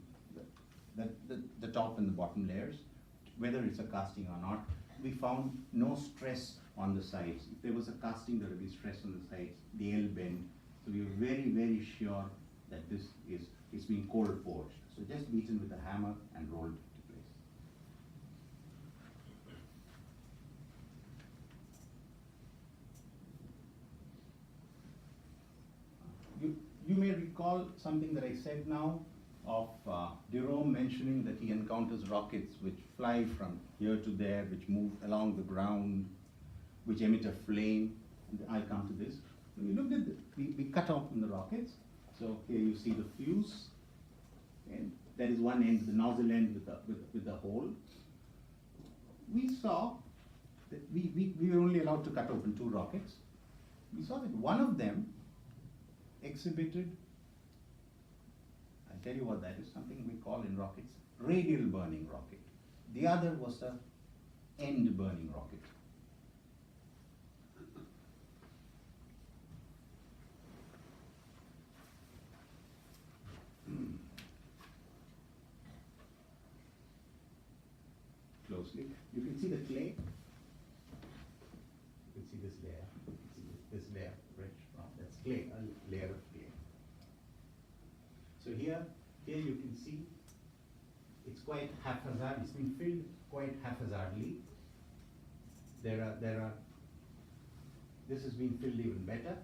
the top and the bottom layers, whether it's a casting or not. We found no stress on the sides. If there was a casting, there would be stress on the sides. They'll bend. So we were very, very sure that this is being cold forged. So just beaten with a hammer and rolled to place. You may recall something that I said now of Jerome mentioning that he encounters rockets which fly from here to there, which move along the ground, which emit a flame. And I'll come to this. When we looked at we cut open the rockets. So here you see the fuse, and that is one end, the nozzle end with the hole. We saw that we were only allowed to cut open 2 rockets. We saw that one of them exhibited, I'll tell you what that is, something we call in rockets radial burning rocket. The other was a end burning rocket. Closely, you can see the clay. You can see this layer. You can see this layer, rich. That's clay, a layer of clay. So here you can see it's quite haphazard. It's been filled quite haphazardly. This has been filled even better.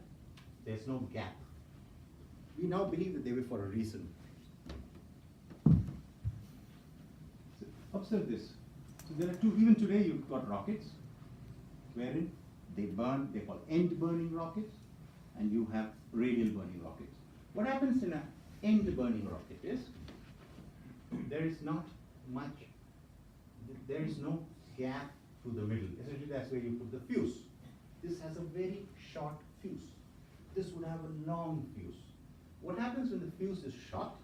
There's no gap. We now believe that they were for a reason. So observe this. So there are 2, even today you've got rockets wherein they burn, they call end burning rockets, and you have radial burning rockets. What happens in an end burning rocket is there is not much, there is no gap to the middle. Essentially that's where you put the fuse. This has a very short fuse. This would have a long fuse. What happens when the fuse is short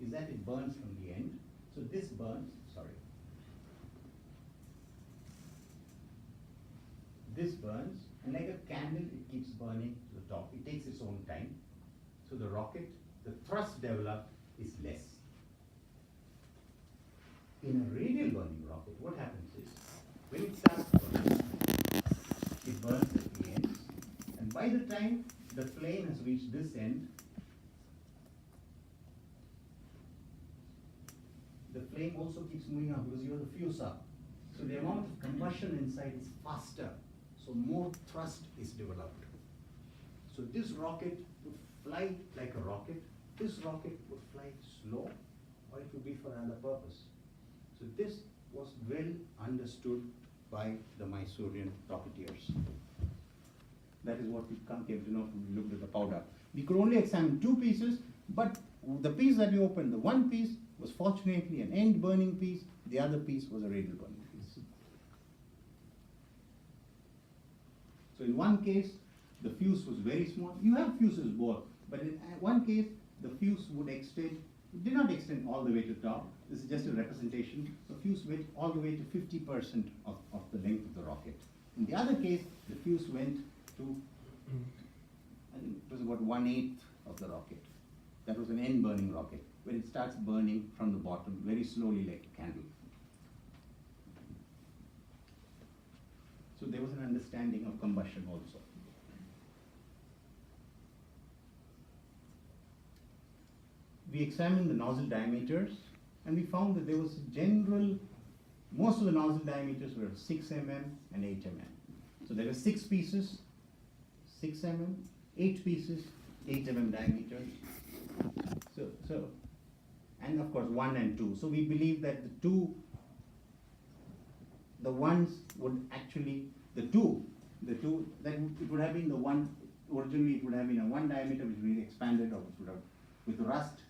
is that it burns from the end. So this burns, this burns, and like a candle, it keeps burning to the top. It takes its own time. So the rocket, the thrust developed is less. In a radial burning rocket, what happens is, when it starts burning, it burns at the ends, and by the time the flame has reached this end, the flame also keeps moving up because you have the fuse up. So the amount of combustion inside is faster. So more thrust is developed. So this rocket would fly like a rocket. This rocket would fly slow, or it would be for another purpose. So this was well understood by the Mysorean rocketeers. That is what we came to know when we looked at the powder. We could only examine 2 pieces, but the piece that we opened, the one piece was fortunately an end burning piece, the other piece was a radial burning piece. So in one case, the fuse was very small. You have fuses both, but in one case, the fuse would extend, it did not extend all the way to top. This is just a representation. The fuse went all the way to 50% of the length of the rocket. In the other case, the fuse went to, I think it was about 1/8 of the rocket. That was an end burning rocket, where it starts burning from the bottom very slowly like a candle. So there was an understanding of combustion also. We examined the nozzle diameters, and we found that there was a general, most of the nozzle diameters were 6 mm and 8 mm. So there were 6 pieces, 6 mm, 8 pieces, 8 mm diameters. And of course 1 and 2. So we believe that the ones would actually, that it would have been the one, originally it would have been a 1 diameter which really expanded, or which would have, with rust,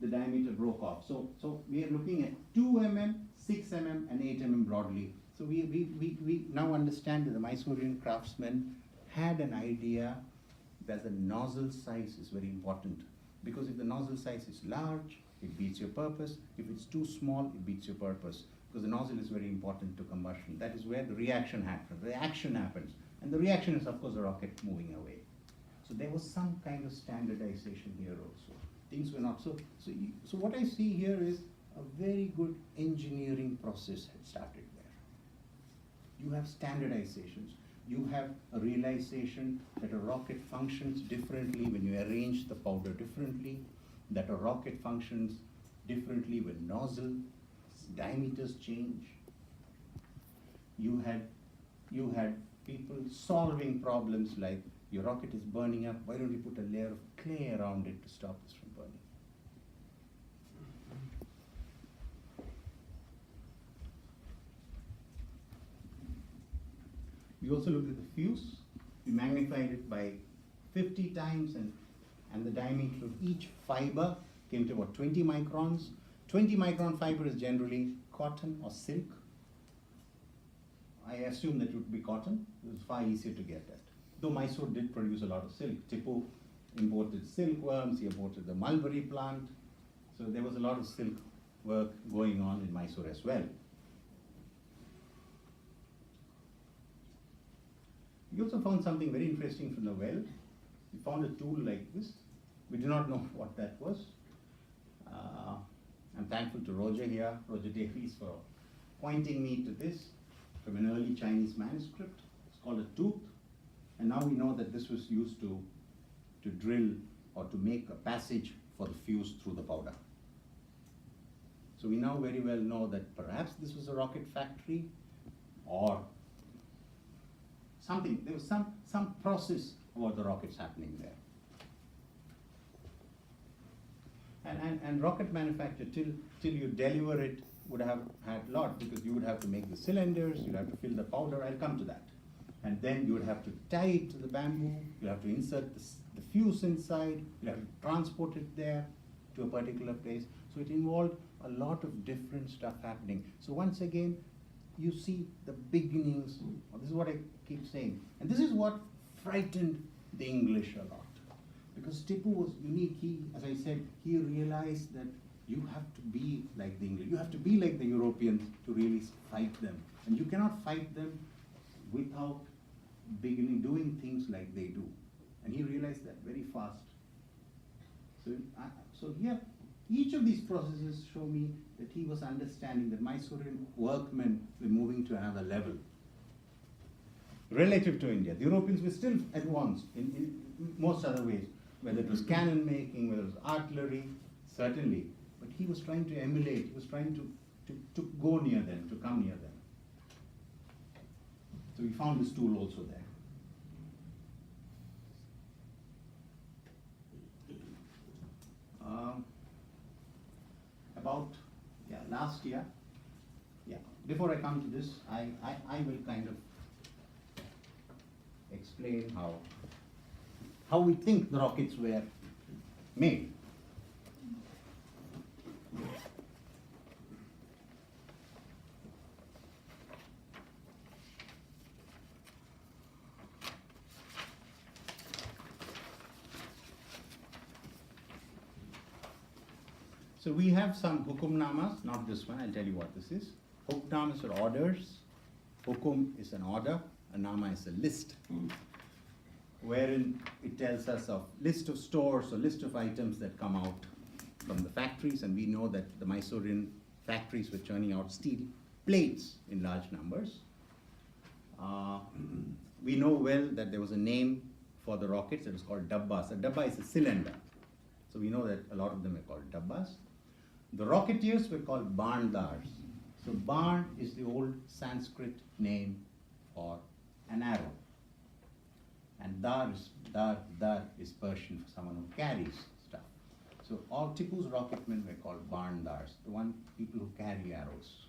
the diameter broke off. So we are looking at 2 mm, 6 mm and 8 mm broadly. So we now understand that the Mysorean craftsmen had an idea that the nozzle size is very important. Because if the nozzle size is large, it beats your purpose. If it's too small, it beats your purpose. Because the nozzle is very important to combustion. That is where the reaction happens, the action happens. And the reaction is, of course, the rocket moving away. So there was some kind of standardization here also. Things were not so what I see here is a very good engineering process had started there. You have standardizations. You have a realization that a rocket functions differently when you arrange the powder differently, that a rocket functions differently when nozzle diameters change. You had people solving problems like, your rocket is burning up, why don't you put a layer of clay around it to stop this from burning? We also looked at the fuse. We magnified it by 50 times, and the diameter of each fiber came to about 20 microns. 20 micron fiber is generally cotton or silk. I assume that it would be cotton. It was far easier to get that. Though Mysore did produce a lot of silk. Tipu imported silkworms, he imported the mulberry plant. So there was a lot of silk work going on in Mysore as well. We also found something very interesting from the well. We found a tool like this. We do not know what that was. I'm thankful to Roger here, Roger Davies, for pointing me to this from an early Chinese manuscript. It's called a tooth. And now we know that this was used to drill or to make a passage for the fuse through the powder. So we now very well know that perhaps this was a rocket factory, or something, there was some process about the rockets happening there. And rocket manufacture, till you deliver it, would have had a lot, because you would have to make the cylinders, you'd have to fill the powder, I'll come to that. And then you would have to tie it to the bamboo, you'll have to insert the fuse inside, you'll have to transport it there to a particular place. So it involved a lot of different stuff happening. So once again, you see the beginnings, this is what I keep saying, and this is what frightened the English a lot. Because Tipu was unique. He, as I said, he realized that you have to be like the English. You have to be like the Europeans to really fight them. And you cannot fight them without doing things like they do. And he realized that very fast. So here, each of these processes show me that he was understanding that Mysorean workmen were moving to another level. Relative to India, the Europeans were still advanced in most other ways, whether it was cannon making, whether it was artillery, certainly. But he was trying to emulate, he was trying to go near them, to come near them. So we found this tool also there. Last year, before I come to this, I will kind of explain how we think the rockets were made. So we have some hukumnamas, not this one, I'll tell you what this is. Hukumnamas are orders, hukum is an order, a nama is a list, wherein it tells us of list of stores or list of items that come out from the factories, and we know that the Mysorean factories were churning out steel plates in large numbers. Uh, we know well that there was a name for the rockets that was called dabbas. A dabba is a cylinder. So we know that a lot of them are called dabbas. The rocketeers were called bandars. So barn is the old Sanskrit name for an arrow. And dar is Persian for someone who carries stuff. So all Tipu's rocketmen were called bandars, the people who carry arrows.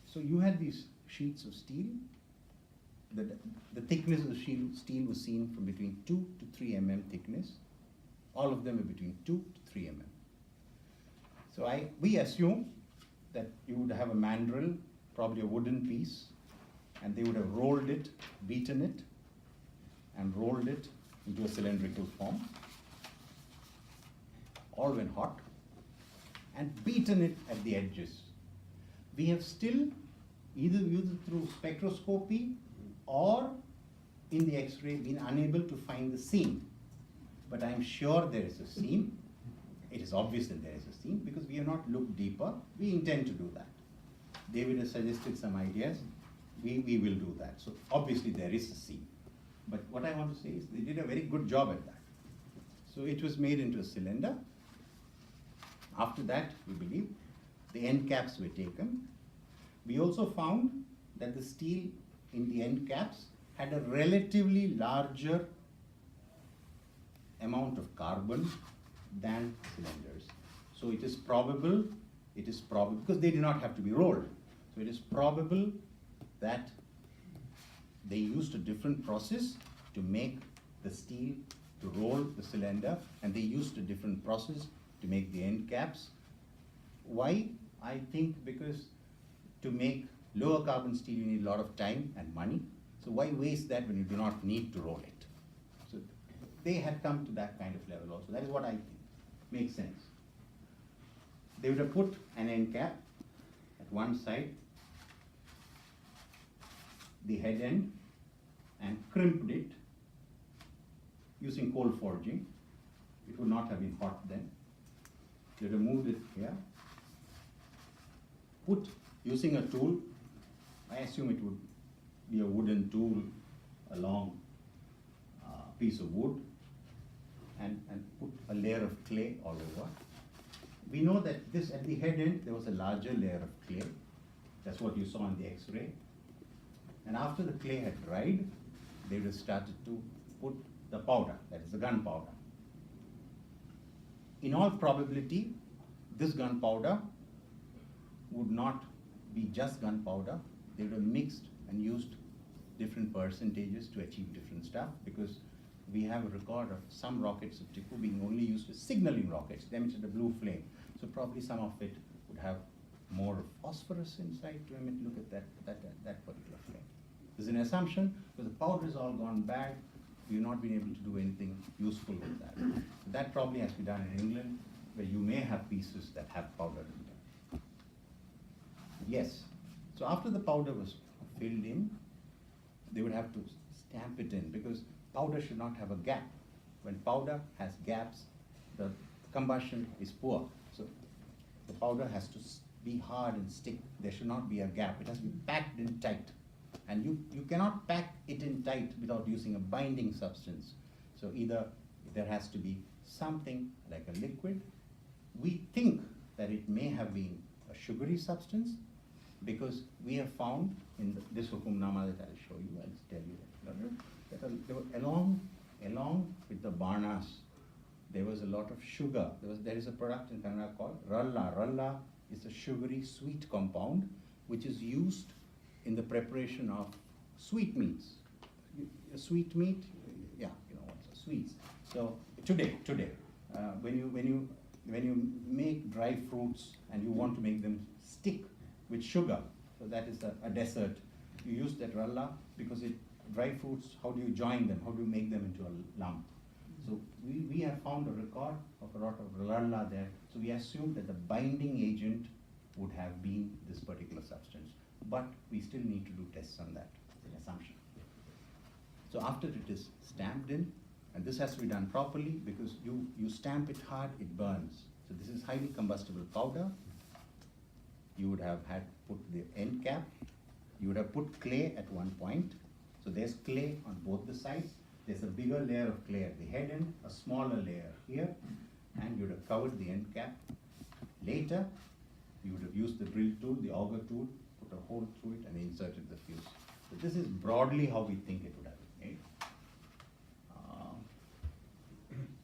So you had these sheets of steel. The thickness of the steel was seen from between 2 to 3 mm thickness. All of them are between 2 to 3 mm. So we assume that you would have a mandrel, probably a wooden piece, and they would have rolled it, beaten it, and rolled it into a cylindrical form, all when hot, and beaten it at the edges. We have still, either through spectroscopy or in the X-ray, been unable to find the seam. But I'm sure there is a seam. It is obvious that there is a seam because we have not looked deeper. We intend to do that. David has suggested some ideas. We will do that. So obviously there is a seam. But what I want to say is they did a very good job at that. So it was made into a cylinder. After that, we believe, the end caps were taken. We also found that the steel in the end caps had a relatively larger amount of carbon than cylinders. So it is probable, because they do not have to be rolled. So it is probable that they used a different process to make the steel to roll the cylinder, and they used a different process to make the end caps. Why? I think because to make lower carbon steel you need a lot of time and money. So why waste that when you do not need to roll it? So they had come to that kind of level also. That is what I think makes sense. They would have put an end cap at one side, the head end, and crimped it using coal forging. It would not have been hot then. They would have moved it here, put, using a tool, I assume it would be a wooden tool, a long piece of wood, and put a layer of clay all over. We know that this, at the head end, there was a larger layer of clay. That's what you saw in the X-ray. And after the clay had dried, they would have started to put the powder, that is the gunpowder. In all probability, this gunpowder would not be just gunpowder. They would have mixed and used different percentages to achieve different stuff, because we have a record of some rockets of Tipu being only used as signaling rockets. They emitted a blue flame. So probably some of it would have more phosphorus inside to emit. Look at that particular flame. This is an assumption, because the powder has all gone bad. We've not been able to do anything useful with that. So that probably has to be done in England, where you may have pieces that have powder in them. Yes. So after the powder was filled in, they would have to stamp it in, because powder should not have a gap. When powder has gaps, the combustion is poor. So the powder has to be hard and stick. There should not be a gap. It has to be packed in tight. And you cannot pack it in tight without using a binding substance. So either there has to be something like a liquid. We think that it may have been a sugary substance, because we have found in this hukumnama that I'll show you, I'll tell you that there were along with the barnas, there was a lot of sugar. There is a product in Kannada called ralla. Ralla is a sugary sweet compound which is used in the preparation of sweetmeats. A sweet meat, yeah, you know what's sweets. So today, when you make dry fruits and you want to make them stick with sugar, so that is a dessert, you use that ralla, because dry fruits, how do you join them? How do you make them into a lump? So we have found a record of a lot of ralla there. So we assume that the binding agent would have been this particular substance. But we still need to do tests on that. It's an assumption. So after it is stamped in, and this has to be done properly, because you stamp it hard, it burns. So this is highly combustible powder. You would have had put the end cap. You would have put clay at one point. So there's clay on both the sides. There's a bigger layer of clay at the head end, a smaller layer here, and you would have covered the end cap. Later, you would have used the drill tool, the auger tool, put a hole through it and inserted the fuse. So this is broadly how we think it would have been made.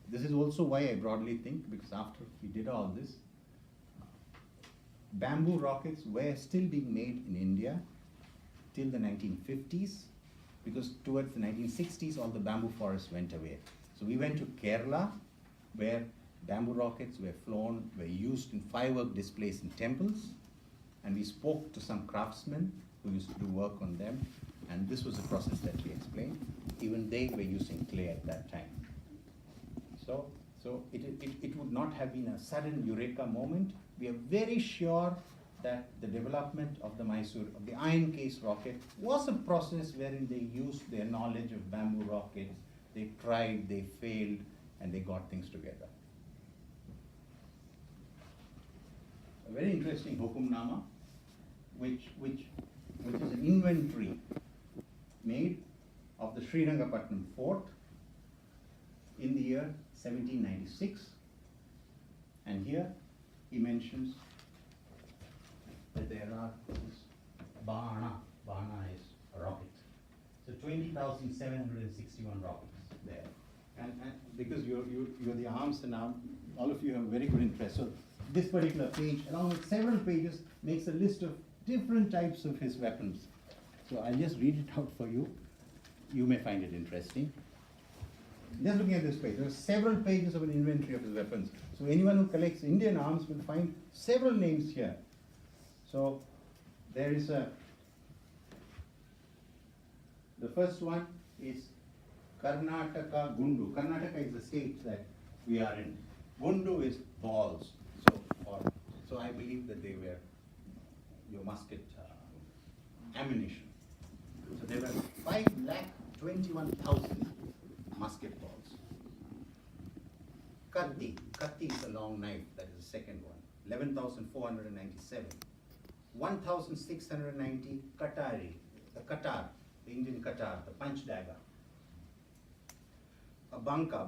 This is also why I broadly think, because after we did all this, bamboo rockets were still being made in India till the 1950s, because towards the 1960s all the bamboo forests went away. So we went to Kerala, where bamboo rockets were flown, were used in firework displays in temples, and we spoke to some craftsmen who used to do work on them, and this was the process that we explained. Even they were using clay at that time. So it would not have been a sudden eureka moment. We are very sure that the development of the Mysore, of the iron case rocket, was a process wherein they used their knowledge of bamboo rockets, they tried, they failed, and they got things together. A very interesting Hukumnama, which is an inventory made of the Srirangapatnam fort in the year 1796, and here he mentions that there are Bana is a rocket. So 20,761 rockets there. And because you're the arms and all of you have very good interest. So this particular page, along with several pages, makes a list of different types of his weapons. So I'll just read it out for you. You may find it interesting. Just looking at this page, there are several pages of an inventory of his weapons. So anyone who collects Indian arms will find several names here. So there is the first one is Karnataka Gundu. Karnataka is the state that we are in. Gundu is balls. So I believe that they were your musket ammunition. So there were 5,21,000 musket balls. Katti is a long knife, that is the second one. 11,497. 1,690 Katari, the Qatar, the Indian Qatar, the punch dagger. A banka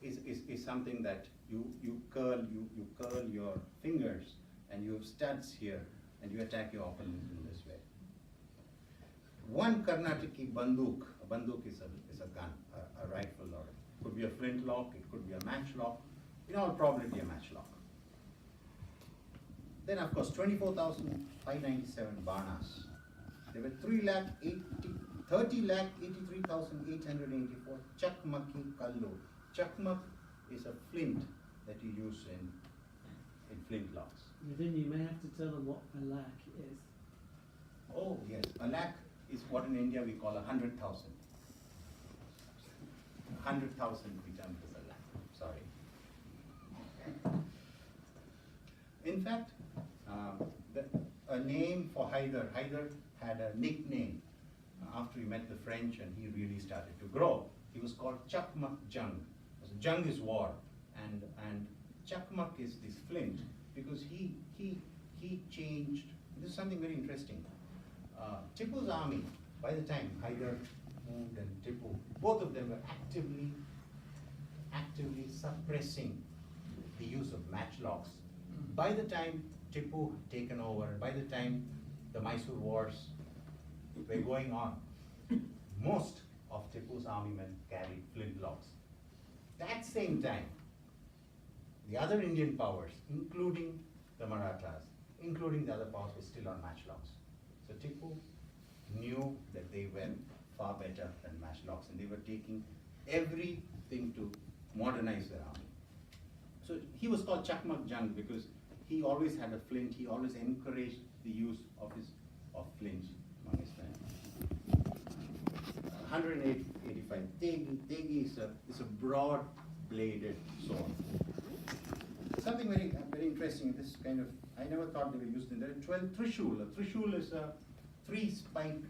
is something that you curl your fingers and you have studs here and you attack your opponent in this way. One Karnataki banduk, a banduk is a gun, a rifle, or it could be a flintlock, it could be a matchlock, in all probability a matchlock. Then of course 24,597 banas. There were 30,83,884 chakmaki kallu. Chakmak is a flint that you use in flintlocks. Then you may have to tell them what a lakh is. Oh yes, a lakh is what in India we call 100,000. 100,000 we term as a lakh. Sorry. In fact, a name for Hyder. Hyder had a nickname after he met the French and he really started to grow. He was called Chakmak Jung. So Jung is war, and Chakmak is this flint because he changed. This is something very interesting. Tipu's army, by the time Hyder moved and Tipu, both of them were actively suppressing the use of matchlocks. By the time Tipu had taken over, by the time the Mysore wars were going on, most of Tipu's army men carried flintlocks. That same time, the other Indian powers, including the Marathas, including the other powers, were still on matchlocks. So Tipu knew that they were far better than matchlocks, and they were taking everything to modernize their army. So he was called Chakmak Jung because he always had a flint. He always encouraged the use of flints among his men. 185 Tegi is a broad-bladed sword. Something very interesting. This kind of, I never thought they were used in there. 12 Trishul. A Trishul is a 3-spiked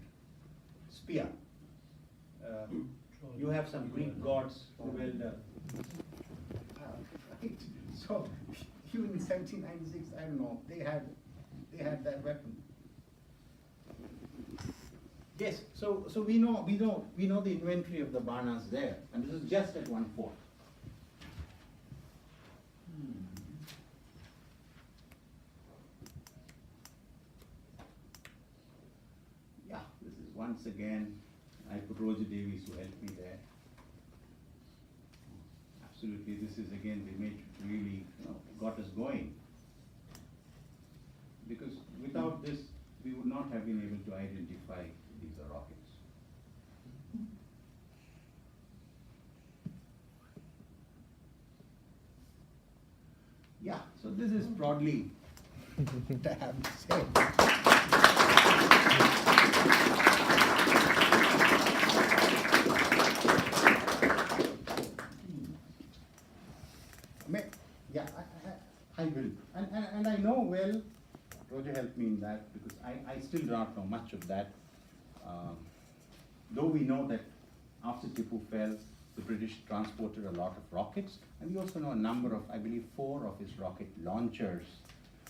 spear. You have some Greek gods who weld. Right. So even in 1796, I don't know, they they had that weapon. Yes, so we know the inventory of the Banas there, and this is just at one fort. Yeah, this is once again, I put Roger Davies who helped me there. Absolutely, this is again the image which really got us going. Because without this, we would not have been able to identify these are rockets. Yeah, so this is broadly what I have to say. Yeah, I will. And I know well, Roger helped me in that because I still do not know much of that. Though we know that after Tipu fell, the British transported a lot of rockets, and we also know a number of, I believe 4 of his rocket launchers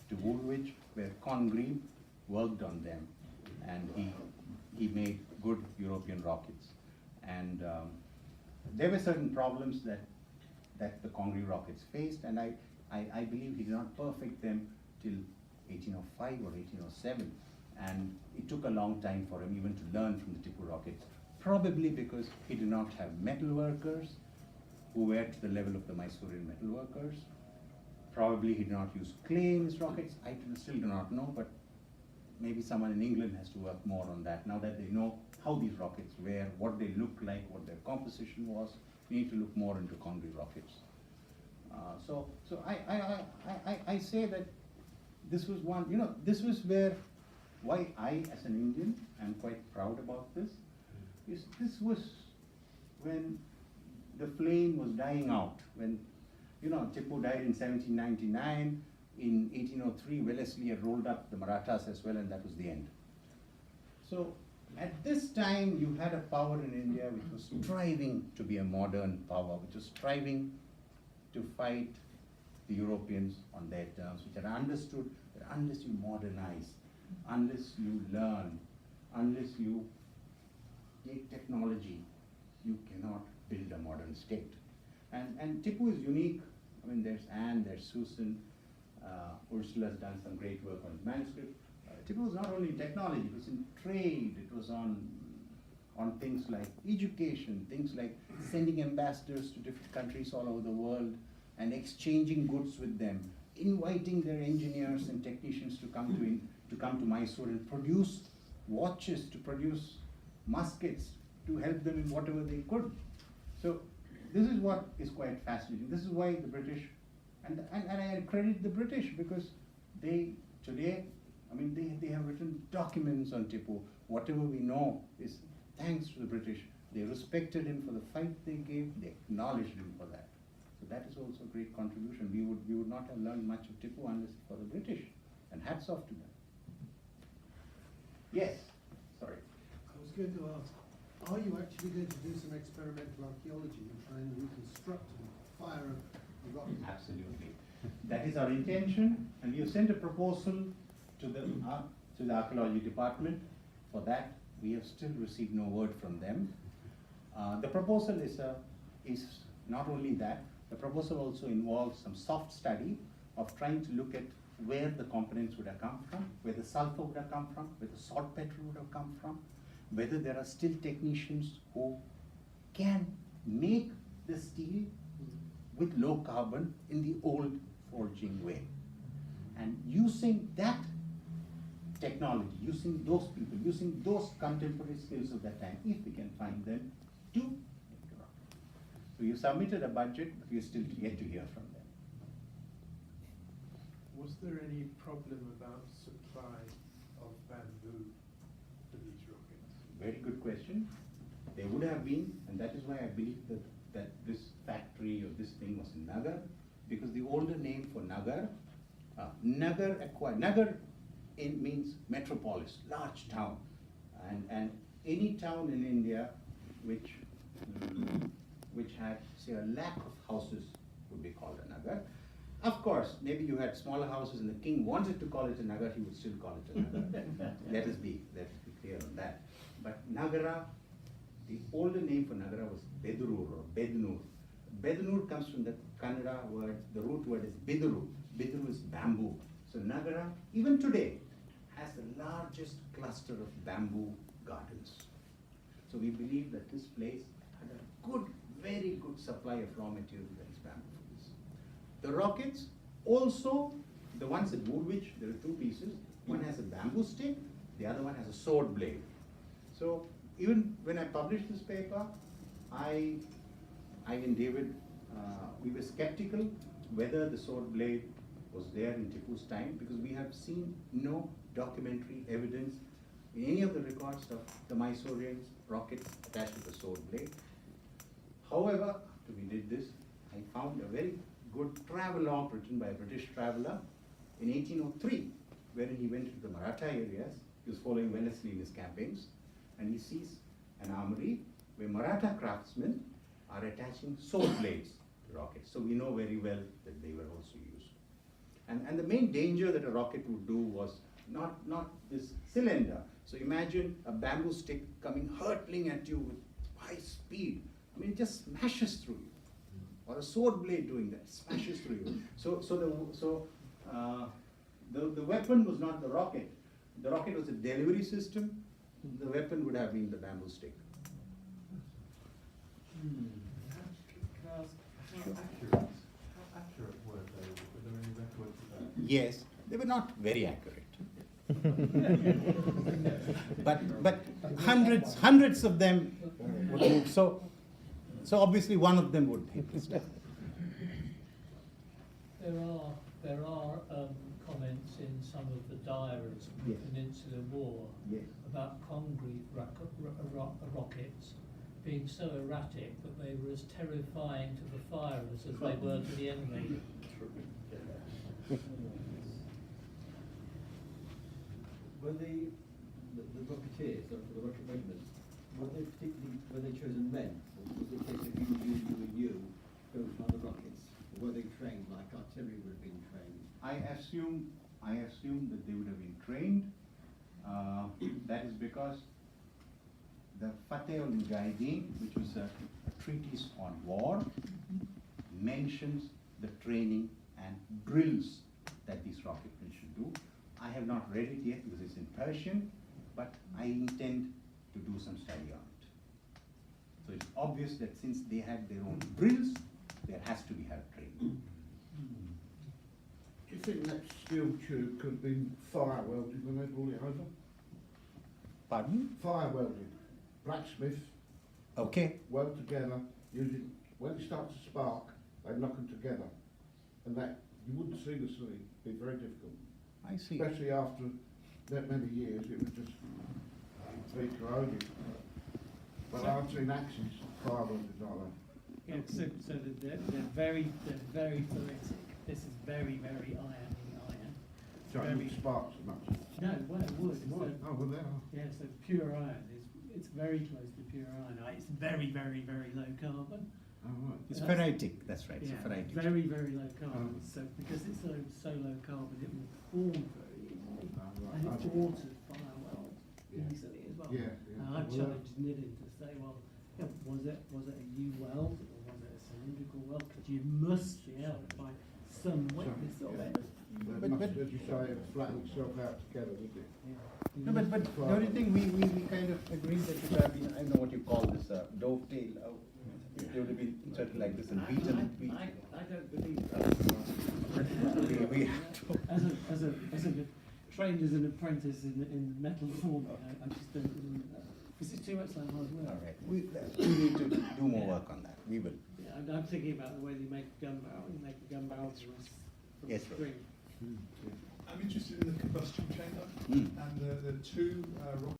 to Woolwich, where Congreve worked on them, and he made good European rockets. And there were certain problems that the Congreve rockets faced, and I believe he did not perfect them till 1805 or 1807, and it took a long time for him even to learn from the Tipu rockets, probably because he did not have metal workers who were to the level of the Mysorean metal workers. Probably he did not use clay in his rockets. I still do not know, but maybe someone in England has to work more on that. Now that they know how these rockets were, what they look like, what their composition was, we need to look more into Congreve rockets. So I say that this was one, this was why I, as an Indian, am quite proud about this. This was when the flame was dying out, when, Tipu died in 1799, in 1803, Wellesley had rolled up the Marathas as well, and that was the end. So, at this time, you had a power in India which was striving to be a modern power, which was striving to fight the Europeans on their terms, which had understood that unless you modernize, unless you learn, unless you take technology, you cannot build a modern state. And Tipu is unique. I mean, there's Anne, there's Susan, Ursula's done some great work on his manuscript. Tipu was not only in technology, it was in trade, it was on things like education, things like sending ambassadors to different countries all over the world and exchanging goods with them, inviting their engineers and technicians to come to Mysore and produce watches, to produce muskets, to help them in whatever they could. So this is what is quite fascinating. This is why the British, and I credit the British because they today, I mean, they have written documents on Tipu. Whatever we know is thanks to the British. They respected him for the fight they gave. They acknowledged him for that. So that is also a great contribution. We would not have learned much of Tipu unless for the British. And hats off to them. Yes. Sorry. I was going to ask, are you actually going to do some experimental archaeology and try and reconstruct and fire a rocket? Absolutely. That is our intention, and we have sent a proposal to the archaeology department. For that, we have still received no word from them. The proposal is not only that, the proposal also involves some soft study of trying to look at where the components would have come from, where the sulfur would have come from, where the saltpeter would have come from, whether there are still technicians who can make the steel with low carbon in the old forging way. And using that technology, using those people, using those contemporary skills of that time, if we can find them, to make a rocket. So you submitted a budget, but you're still yet to hear from them. Was there any problem about supply of bamboo for these rockets? Very good question. There would have been, and that is why I believe that this factory or this thing was in Nagar, because the older name for Nagar, Nagar means metropolis, large town, and any town in India which had, say, a lakh of houses would be called a Nagar. Of course, maybe you had smaller houses and the king wanted to call it a nagar, he would still call it a nagar. Let us be clear on that. But nagara, the older name for nagara was Bedurur or Bednur. Bednur comes from the Kannada word, the root word is Biduru. Biduru is bamboo. So nagara, even today, has the largest cluster of bamboo gardens. So we believe that this place had a good, very good supply of raw material that is bamboo for this. The rockets, also, the ones at Woolwich, there are two pieces. One has a bamboo stick, the other one has a sword blade. So even when I published this paper, I and David, we were skeptical whether the sword blade was there in Tipu's time, because we have seen no documentary evidence in any of the records of the Mysoreans rockets attached with a sword blade. However, after we did this, I found a very good travelogue written by a British traveller in 1803, wherein he went to the Maratha areas. He was following Wellesley in his campaigns, and he sees an armory where Maratha craftsmen are attaching sword blades to rockets. So we know very well that they were also used. And the main danger that a rocket would do was not this cylinder. So imagine a bamboo stick coming hurtling at you with high speed. I mean, it just smashes through you. Or a sword blade doing that, smashes through you. So the weapon was not the rocket. The rocket was a delivery system. The weapon would have been the bamboo stick. Can I ask, how accurate were they? Were there any records of that? Yes, they were not very accurate. but hundreds of them would move. So obviously one of them would hit the star. There are comments in some of the diaries of the Yes. Peninsular War Yes. about concrete rockets being so erratic that they were as terrifying to the firers as they were to the enemy. Were the rocketeers, the rocket regiments, were they chosen men? Or was it a case of you go from other rockets? Or were they trained like artillery would have been trained? I assume that they would have been trained. That is because the Fateh al-Mujahideen, which was a treatise on war, mentions the training and drills that these rocketmen should do. I have not read it yet because it's in Persian, but I intend to do some study on it. So it's obvious that since they had their own drills, there has to be hard training. Do you think that steel tube could have been fire welded when they brought it over? Pardon? Fire welded. Blacksmiths Okay. weld together using, when it starts to spark, they knock them together. And that, you wouldn't see the sleeve, it'd be very difficult. I see. Especially after that many years, it would just be corroded. But I've seen axes fire welded like that. Yeah, so they're very phoretic. This is very iron. So it wouldn't spark so much. No, well it would. Oh, well there are. Yeah, so pure iron it's very close to pure iron. It's very low carbon. Oh, right. It's That's- ferritic, that's right. It's Yeah, a ferritic. very low carbon. Oh. So because it's so low carbon, it will form very easily, Oh, right. and I it see. alters fire weld Yeah. easily as well. Yeah, yeah. And I've challenged Nidhin to say, well, was it a U weld or was it a cylindrical weld? Because you must be able to find some witness of it. But, as you say, it flattened itself out together, didn't it? No, but the only thing we kind of agreed that it would have been, I don't know what you call this, dovetail. It would have been inserted like this and beaten. I don't believe that. We have to. As a trained as an apprentice in metal forming, I just don't believe that. Because it's too much like hard work. All right, we need to do more work on that. We will. Yeah, I'm thinking about the way they make a gun barrel. You make a gun barrel from Yes, a spring. I'm interested in the combustion chamber Mm. and the two rocket